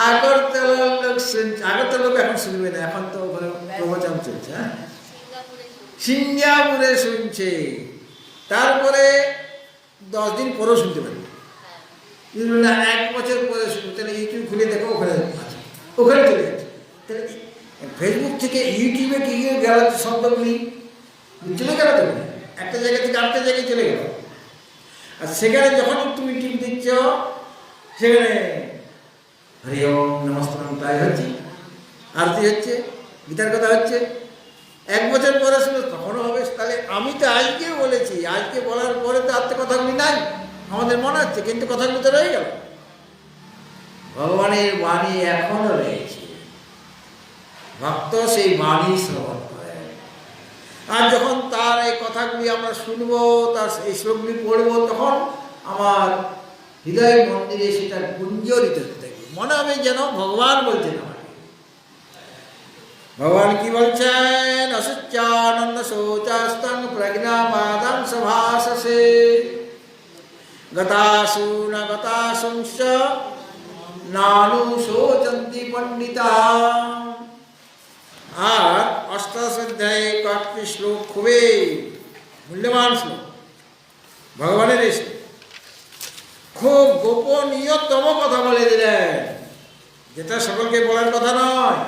আগরতলার লোক শুনছে। আগরতলার লোক এখন শুনবে না, এখন তো ওখানে প্রবচন চলছে। হ্যাঁ, সিঙ্গাপুরে শুনছে, তারপরে 10 দিন পরেও শুনতে পারি, 1 বছর পরে শুনতে। তাহলে ইউটিউব খুলে দেখো, ওখানে আছে, ওখানে চলে যাচ্ছে। তাহলে ফেসবুক থেকে ইউটিউবে কি গেল শব্দগুলি চলে গেল, তো একটা জায়গা থেকে আরেকটা জায়গায় চলে গেল। আর সেখানে যখন তুমি টিপ দিচ্ছ, সেখানে হরি ওম নমস্কার তাই হচ্ছে, আরতি হচ্ছে, গীতার কথা হচ্ছে। 1 বছর পরে শুনে তখনও হবে। তাহলে আমি তো আজকে বলেছি, আজকে বলার পরে তো আর তো কথাগুলি নাই, আমাদের মনে হচ্ছে, কিন্তু কথাগুলি তো রয়ে গেল। ভগবানের বাণী এখনো রয়েছে, ভক্ত সেই বাণী শ্রবণ করে। আর যখন তার এই কথাগুলি আমরা শুনবো, তার এই শ্লোকগুলি পড়বো, তখন আমার হৃদয় মন্দিরে সেটা গুঞ্জরিত হতে থাকবে, মনে হবে যেন ভগবান বলছেন আমাকে। ভগবান কি বলছেন? অসুচানন্দ শৌচাস্তং প্রজ্ঞাবাদাং সভাসসে গতাসু ন গতাসুংশ্চ নানু শোচন্তি পণ্ডিতা। আর 8 অধ্যায়ে কয়েকটি শ্লোক খুবই মূল্যবান শ্লোক, ভগবানের এই শ্লোক খুব গোপনীয়তম কথা বলে দিলেন, যেটা সকলকে বলার কথা নয়।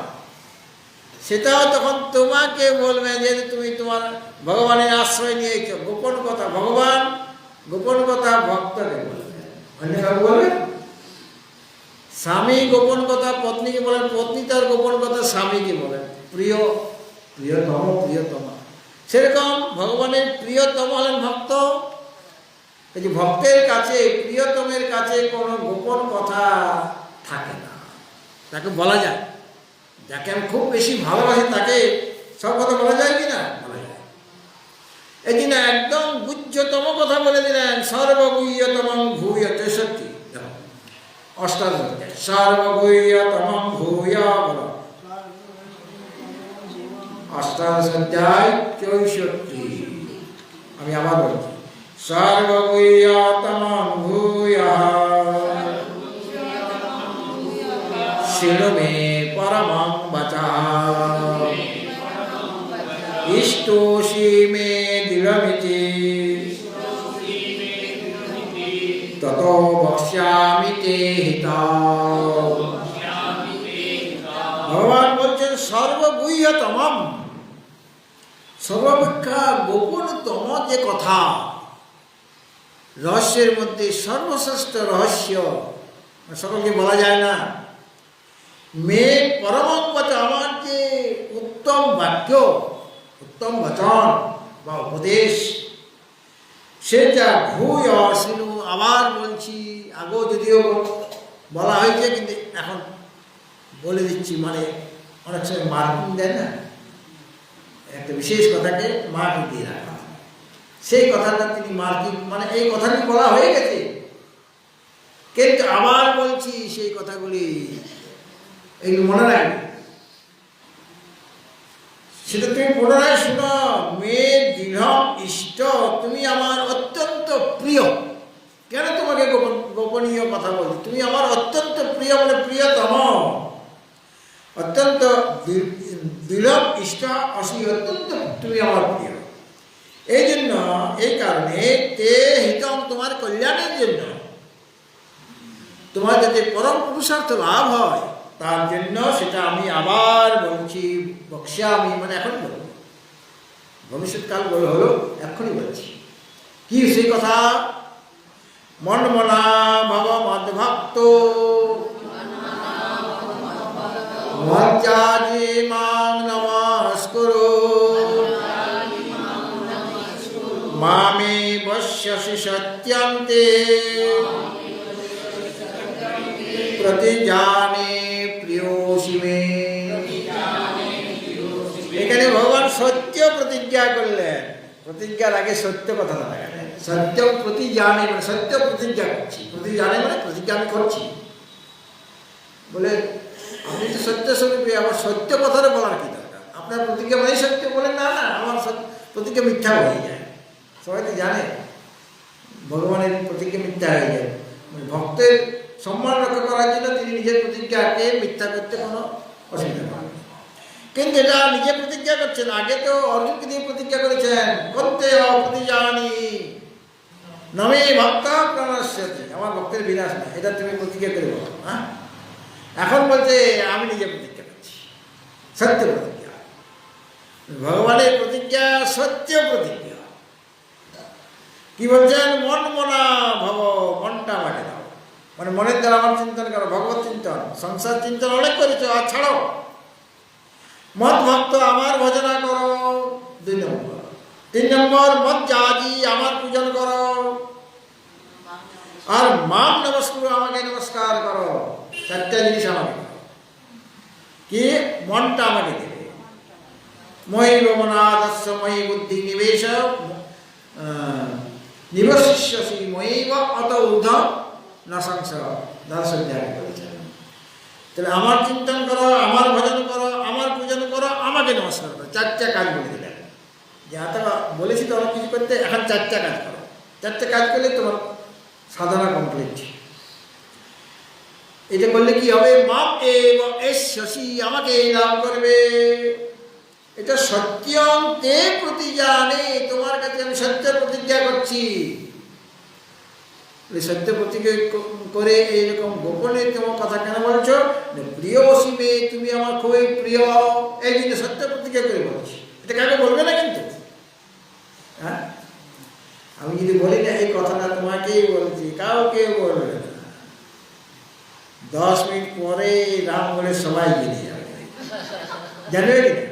সেটাও তখন তোমাকে বলবে, যে তুমি তোমার ভগবানের আশ্রয় নিয়েছ। গোপন কথা ভগবান, গোপন কথা ভক্তকে বলবে, অন্য কাউকে বলবে। স্বামী গোপন কথা পত্নীকে বলেন, পত্নী তার গোপন কথা স্বামীকে বলেন, প্রিয় প্রিয়তম প্রিয়তমা। সেরকম ভগবানের প্রিয়তম হলেন ভক্ত। এই যে ভক্তের কাছে, প্রিয়তমের কাছে কোনো গোপন কথা থাকে না, তাকে বলা যায়। যাকে আমি খুব বেশি ভালোবাসি, তাকে সব কথা বলা যায় কি না? বলা যায়। এই জন্য একদম গুহ্যতম কথা বলে দিলেন, সর্বগুহ্যতমং অষ্টাদশ অধ্যায় সর্বগুহ্যতমং ভূয় বলো অষ্টাদশ অধ্যায় 64। আমি আবার বলছি সর্বগুহ্যতমং ভূয় শৃণু মে পরমং বচঃ ইষ্টোষি মে দৃঢ়মিতি ততো বক্ষ্যামি তে হিতম। ভগবান বলছেন সর্বগুহ্যতমম, সর্বাপেক্ষা গোপনতম যে কথা, রহস্যের মধ্যে সর্বশ্রেষ্ঠ রহস্য, সকলকে বলা যায় না। মে পরমং বচঃ, আমার যে উত্তম বাক্য, উত্তম বচন বা উপদেশ, সেটা ভূয় শৃণু, আবার বলছি, আগেও যদিও বলা হয়েছে কিন্তু এখন বলে দিচ্ছি, মানে অনেক সময় মার্কিং দেয় না, একটা বিশেষ কথাকে মার্কিং দিয়ে রাখা, সেই কথাটা তিনি মার্কিং, মানে এই কথাটি বলা হয়ে গেছে কিন্তু আবার বলছি সেই কথাগুলি, এইগুলো মনে রাখবে, সেটা তুমি পুনরায় শুনো। মে দৃঢ় ইষ্ট, তুমি আমার অত্যন্ত প্রিয়। কেন তোমাকে গোপনীয় কথা বলছি? তুমি আমার অত্যন্ত প্রিয়, মানে প্রিয়তম, অত্যন্ত দৃঢ় ইষ্ট অসি, অত্যন্ত তুমি আমার প্রিয়। এই জন্য, এই কারণে তে হিতম, তোমার কল্যাণের জন্য, তোমার যাতে পরম পুরুষার্থ লাভ হয় তার জন্য সেটা আমি আবার বলছি। বক্ষ্যামি মানে এখন বলবো, ভবিষ্যৎকাল বলে হলো, এখনই বলছি। কি সেই কথা? মন্মনা ভব মদ্ভক্ত মজ্জাজি মাং নমস্কুরু মামে বশ্যসি সত্যং তে প্রতিজানে প্রিয়োসি মে। এখানে ভগবান সত্য প্রতিজ্ঞা করলেন, প্রতিজ্ঞার আগে সত্য কথা লাগালেন। সত্য প্রতিজানে মানে সত্য প্রতিজ্ঞা করছি, প্রতিজানে মানে প্রতিজ্ঞা আমি করছি বলে, আপনি তো সত্য স্বরূপে, আমার সত্য কথাটা বলার কি দরকার? আপনার প্রতিজ্ঞা মানে সত্য বলেন, না না আমার প্রতিজ্ঞা মিথ্যা হয়ে যায়। সবাই তো জানে ভগবানের প্রতিজ্ঞা মিথ্যা হয়ে যায়। ভক্তের সম্মান রক্ষা করার জন্য তিনি নিজের প্রতিজ্ঞাকে মিথ্যা করতে কোনো অসুবিধা পান। কিন্তু এটা নিজে প্রতিজ্ঞা করছেন, আগে তো অর্জুনকে দিয়ে প্রতিজ্ঞা করেছেন, করতে প্রতিজানি নমে ভক্ত প্রণশ্যতি, আমার ভক্তের বিনাশ না, এটা তুমি প্রতিজ্ঞা করে বলো। হ্যাঁ, এখন বলছে আমি নিজে প্রতিজ্ঞা করছি, সত্য প্রতিজ্ঞা। ভগবানের প্রতিজ্ঞা সত্য প্রতিজ্ঞা। কি বলছেন? মন মনা ভব, মনটা আমাকে দাও, মানে মনের দ্বারা আমার চিন্তন করো, ভগবত চিন্তন, সংসার চিন্তন অনেক করেছো, আর ছাড়ো। মদ ভক্ত, আমার ভজনা করো, 2 নম্বর। 3 নম্বর মদ জাজি, আমার পূজন করো, আর মাম নমস্কুর, আমাকে নমস্কার করো। 4টা জিনিস আমাকে করো। কি? মনটা আমাকে দেবে। মই মনাদস্য মই বুদ্ধি নিবেশ নিবশিষ্যসি ময়ৈব অত ঊর্ধ্বং ন সংশয়, দর্শন করেছেন। তাহলে আমার চিন্তন করো, আমার ভজন করো, আমার পূজন করো, আমাকে নমস্কার করো। 4টা কাজ বলে দিলেন। যে অথবা বলেছি তো অনেক কিছু করতে, এখন 4টা কাজ করো। 4টা কাজ করলে তোমার সাধনা কমপ্লিট। এটা করলে কি হবে? মাম এব এষ্যসি, আমাকে লাভ করবে। এটা সত্যং তে প্রতিজানে, তোমার কাছে আমি সত্য প্রতিজ্ঞা করছি। সত্য প্রতিজ্ঞা করে এইরকম গোপনে তোমার কথা কেন বলছো? প্রিয় অসীমে, তুমি আমার খুবই প্রিয়, এই জন্য সত্য প্রতিজ্ঞা করে বলছি। এটা কাউকে বলবে না কিন্তু। হ্যাঁ, আমি যদি বলি না এই কথাটা তোমাকেই বলছি, কাউকে বলবে না। 10 মিনিট পরে রাম বলে সবাই বেরিয়ে যাবে, জানবে কি না?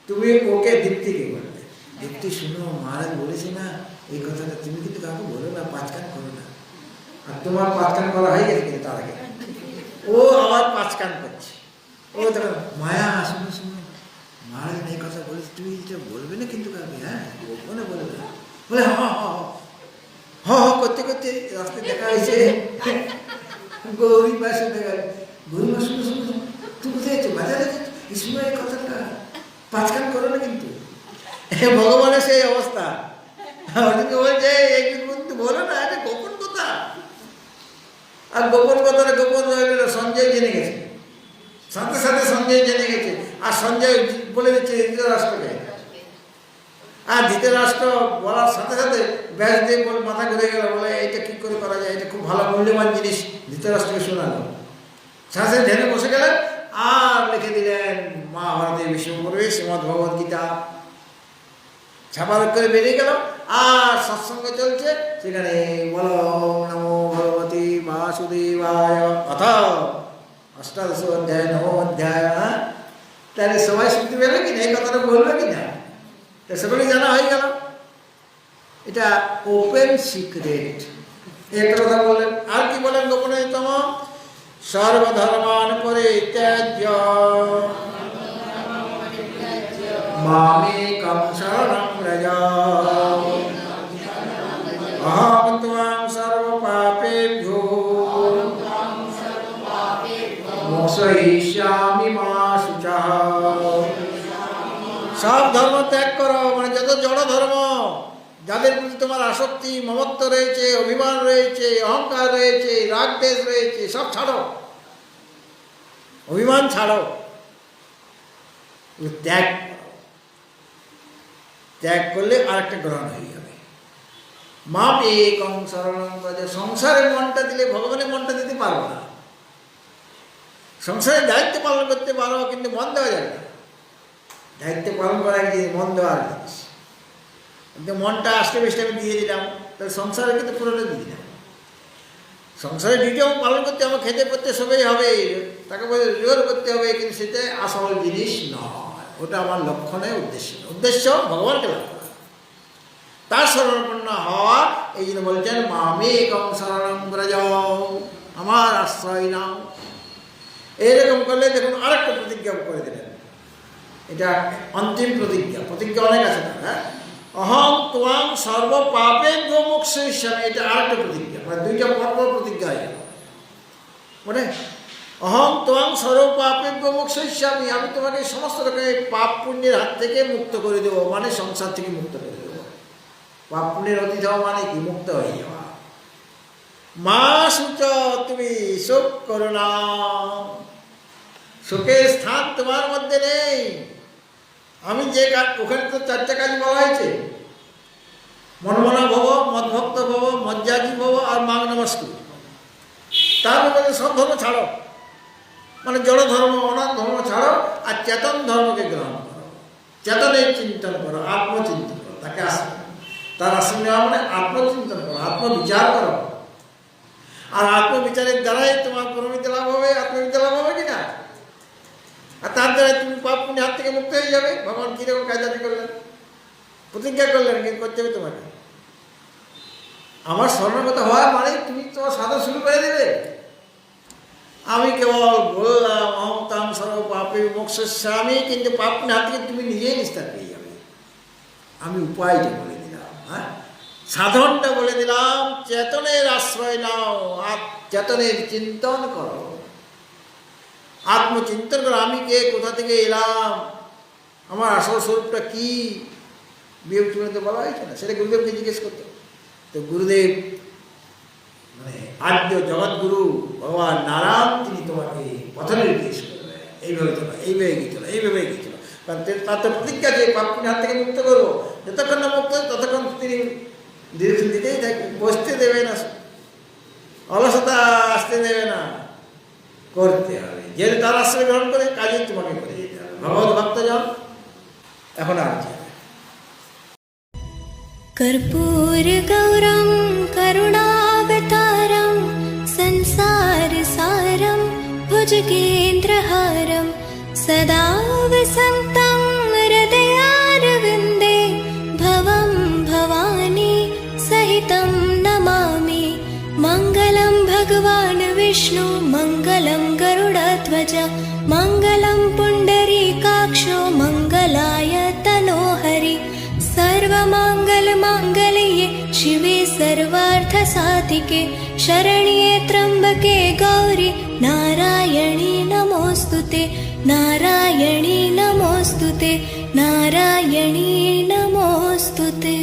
তুমি ওকে দীপ্তিকে বলবে, দীপ্তি শুনো, মহারাজ বলেছে না এই কথাটা, তুমি কিন্তু কাউকে বলো না, 5 কান করো না। আর তোমার 5 কান করা হয়ে গেছে কিন্তু তার আগে ও আবার 5 কান করছে। ও দেখো মায়া, শুনো শুনো, মহারাজ এই কথা বলেছে, তুমি এটা বলবে না কিন্তু কাউকে, হ্যাঁ গোপনে বলবে না। বলে হ হ হ হ করতে করতে রাস্তায় দেখা হয়েছে, গৌরীমা শুনতে গেল, গৌরীমা শুনে শুনে তুই কোথায় আছো, বাজারে এই সময় এই কথাটা পাঁচকান করো না কিন্তু। ভগবানের সেই অবস্থা। অর্জুনকে বলছে এই কিন্তু বলো না, এটা গোপন কথা। আর গোপন কথাটা গোপন হয়ে গেল, সঞ্জয় জেনে গেছে, সাথে সাথে সঞ্জয় জেনে গেছে। আর সঞ্জয় বলে দিচ্ছে ধৃতরাষ্ট্রকে। আর ধৃতরাষ্ট্র বলার সাথে সাথে ব্যাসদেব বলে মাথা ঘুরে গেল, বলে এইটা কি করে করা যায়, এটা খুব ভালো মূল্যবান জিনিস ধৃতরাষ্ট্রকে শোনালো। সাথে ধ্যানে বসে গেলেন আর লিখে দিলেন মহাভারতের বিশ্বপর্বে শ্রীমদ্ ভগবদ্ গীতা। ছাপার করে বেরিয়ে গেল আর সৎসঙ্গ চলছে সেখানে। বলো নমো ভগবতী বাসুদেবায় অথ অষ্টাদশ অধ্যায় নবম অধ্যায়। তাহলে সবাই শুনতে পেলে কি না, এই কথাটা বলবে কি না? তা সকলেই জানা হয়ে গেল, এটা ওপেন সিক্রেট। একটা কথা বললেন। আর কি বলেন গোপনীয়তম? সর্বধর্মান পরিত্যাজ্য মামেকং শরণং ব্রজ অহং ত্বাং সর্বপাপেভ্যো মোক্ষয়িষ্যামি মা শুচঃ। সব ধর্ম ত্যাগ করো, মানে যত জড় ধর্ম, যাদের প্রতি তোমার আসক্তি, মমত্ব রয়েছে, অভিমান রয়েছে, অহংকার রয়েছে, রাগ দেশ রয়েছে, সব ছাড়ো, অভিমান ছাড়ো, ত্যাগ করো। ত্যাগ করলে আরেকটা গ্রহণ হয়ে যাবে। মামেকং শরণং ব্রজ। সংসারের মনটা দিলে ভগবানের মনটা দিতে পারবো না। সংসারের দায়িত্ব পালন করতে পারো, কিন্তু মন দেওয়া যাবে না। দায়িত্ব পালন করা এক জিনিস, মন দেওয়ার জিনিস। কিন্তু মনটা আস্তে বেশি আমি দিয়ে দিলাম, তাহলে সংসারে কিন্তু পুরোটা দিয়ে দিলাম। সংসারের ডিউটি আমার পালন করতে হবে, খেতে পড়তে সবই হবে, তাকে বলে জোর করতে হবে, কিন্তু সেটা আসল জিনিস নয়। ওটা আমার লক্ষণের উদ্দেশ্য। উদ্দেশ্য ভগবানকে লাভ করা, তার শরণাপন্ন হওয়া। এই জন্য বলছেন মামেকং শরণং ব্রজ, আমার আশ্রয় নাও। এইরকম করলে দেখুন আরেকটা প্রতিজ্ঞা করে দিলেন। এটা অন্তিম প্রতিজ্ঞা। প্রতিজ্ঞা অনেক আছে তার। হ্যাঁ, অহং ত্বাং সর্বপাপেভ্যো মোক্ষয়িষ্যামি, এটা আরেকটা প্রতিজ্ঞা। মানে দুইটা পরপর প্রতিজ্ঞা হয়ে গেল। মানে অহং ত্বাং সর্বপাপেভ্যো মোক্ষয়িষ্যামি, আমি তোমাকে সমস্ত রকমের পাপ পুণ্যের হাত থেকে মুক্ত করে দেবো, মানে সংসার থেকে মুক্ত করে দেবো। পাপ পুণ্যের অতীত হওয়া মানে কি? মুক্ত হয়ে যাওয়া। মা শুচ, তুমি শোক করো না। শোকের স্থান তোমার মধ্যে নেই। আমি যে কাজ, ওখানে তো চারটা কাজ বলা হয়েছে, মনমনা ভব, মদভক্ত ভব, মজ্জাজি ভব আর মাং নমস্কু। তার মধ্যে সব ধর্ম ছাড়ো, মানে জড় ধর্ম, অনাথ ধর্ম ছাড়ো, আর চেতন ধর্মকে গ্রহণ করো। চেতনের চিন্তন করো, আত্মচিন্তন করো, তাকে আসবে, তার আসন নেওয়া মানে আত্মচিন্তন করো, আত্মবিচার করো। আর আত্মবিচারের দ্বারাই তোমার পরমিত লাভ হবে, আত্মবিদ্যা লাভ হবে কিনা। আর তার দ্বারা তুমি পাপ পুণ্য হাত থেকে মুক্ত হয়ে যাবে। ভগবান কীরকম কায়দাটি করলেন, প্রতিজ্ঞা করলেন, কিন্তু করতে হবে তোমাকে। আমার স্মরণগত হওয়া মানে তুমি তোমার সাধন শুরু করে দেবে। আমি কেবল বললাম অহং ত্বাং সর্বপাপেভ্যো মোক্ষয়িষ্যামি, কিন্তু পাপ পুণ্য হাত থেকে তুমি নিজেই নিস্তার পেয়ে যাবে। আমি উপায়টা বলে দিলাম, হ্যাঁ, সাধনটা বলে দিলাম। চেতনের আশ্রয় নাও, আর চেতনের চিন্তন করো, আত্মচিন্তন করো। আমি কে, কোথা থেকে এলাম, আমার আসল স্বরূপটা কি, বিবেক বলা হয়েছে না, সেটা গুরুদেবকে জিজ্ঞেস করতে। তো গুরুদেব মানে আদ্য জগৎগুরু ভগবান নারায়ণ, তিনি তোমাকে পথ নির্দেশ করবে, এইভাবে চলো, এইভাবে গিয়ে চলো, এইভাবে গিয়ে চলো। কারণ তার তো প্রতিজ্ঞা যে পাপ পুণ্যের হাত থেকে মুক্ত করবো। যতক্ষণ না মুক্ত ততক্ষণ তিনি ডিরেকশন দিতেই থাকবে, বসতে দেবে না, অলসতা আসতে দেবে না, করতে হবে। যেহেতু তার আশ্রয় গ্রহণ করে কাজে তোমাকে করে যেতে হবে। ভগবত ভক্তজন এখন আর कर्पूर गौरं करुणावतारं संसार सारं भुजगेन्द्रहारं सदा वसन्तं हृदयारविन्दे भवं भवानी सहितं नमामि। मङ्गलं भगवान् विष्णु मङ्गलं गरुडध्वज मङ्गलं पुण्डरीकाक्षो मङ्गलाय तनोहरि। सर्वमङ्गलमाङ्गल्ये शिवे सर्वार्थसाधिके राधिके शरण्ये त्र्यम्बके गौरि नारायणी नमोऽस्तुते नारायणी नमोऽस्तुते नारायणी नमोऽस्तुते।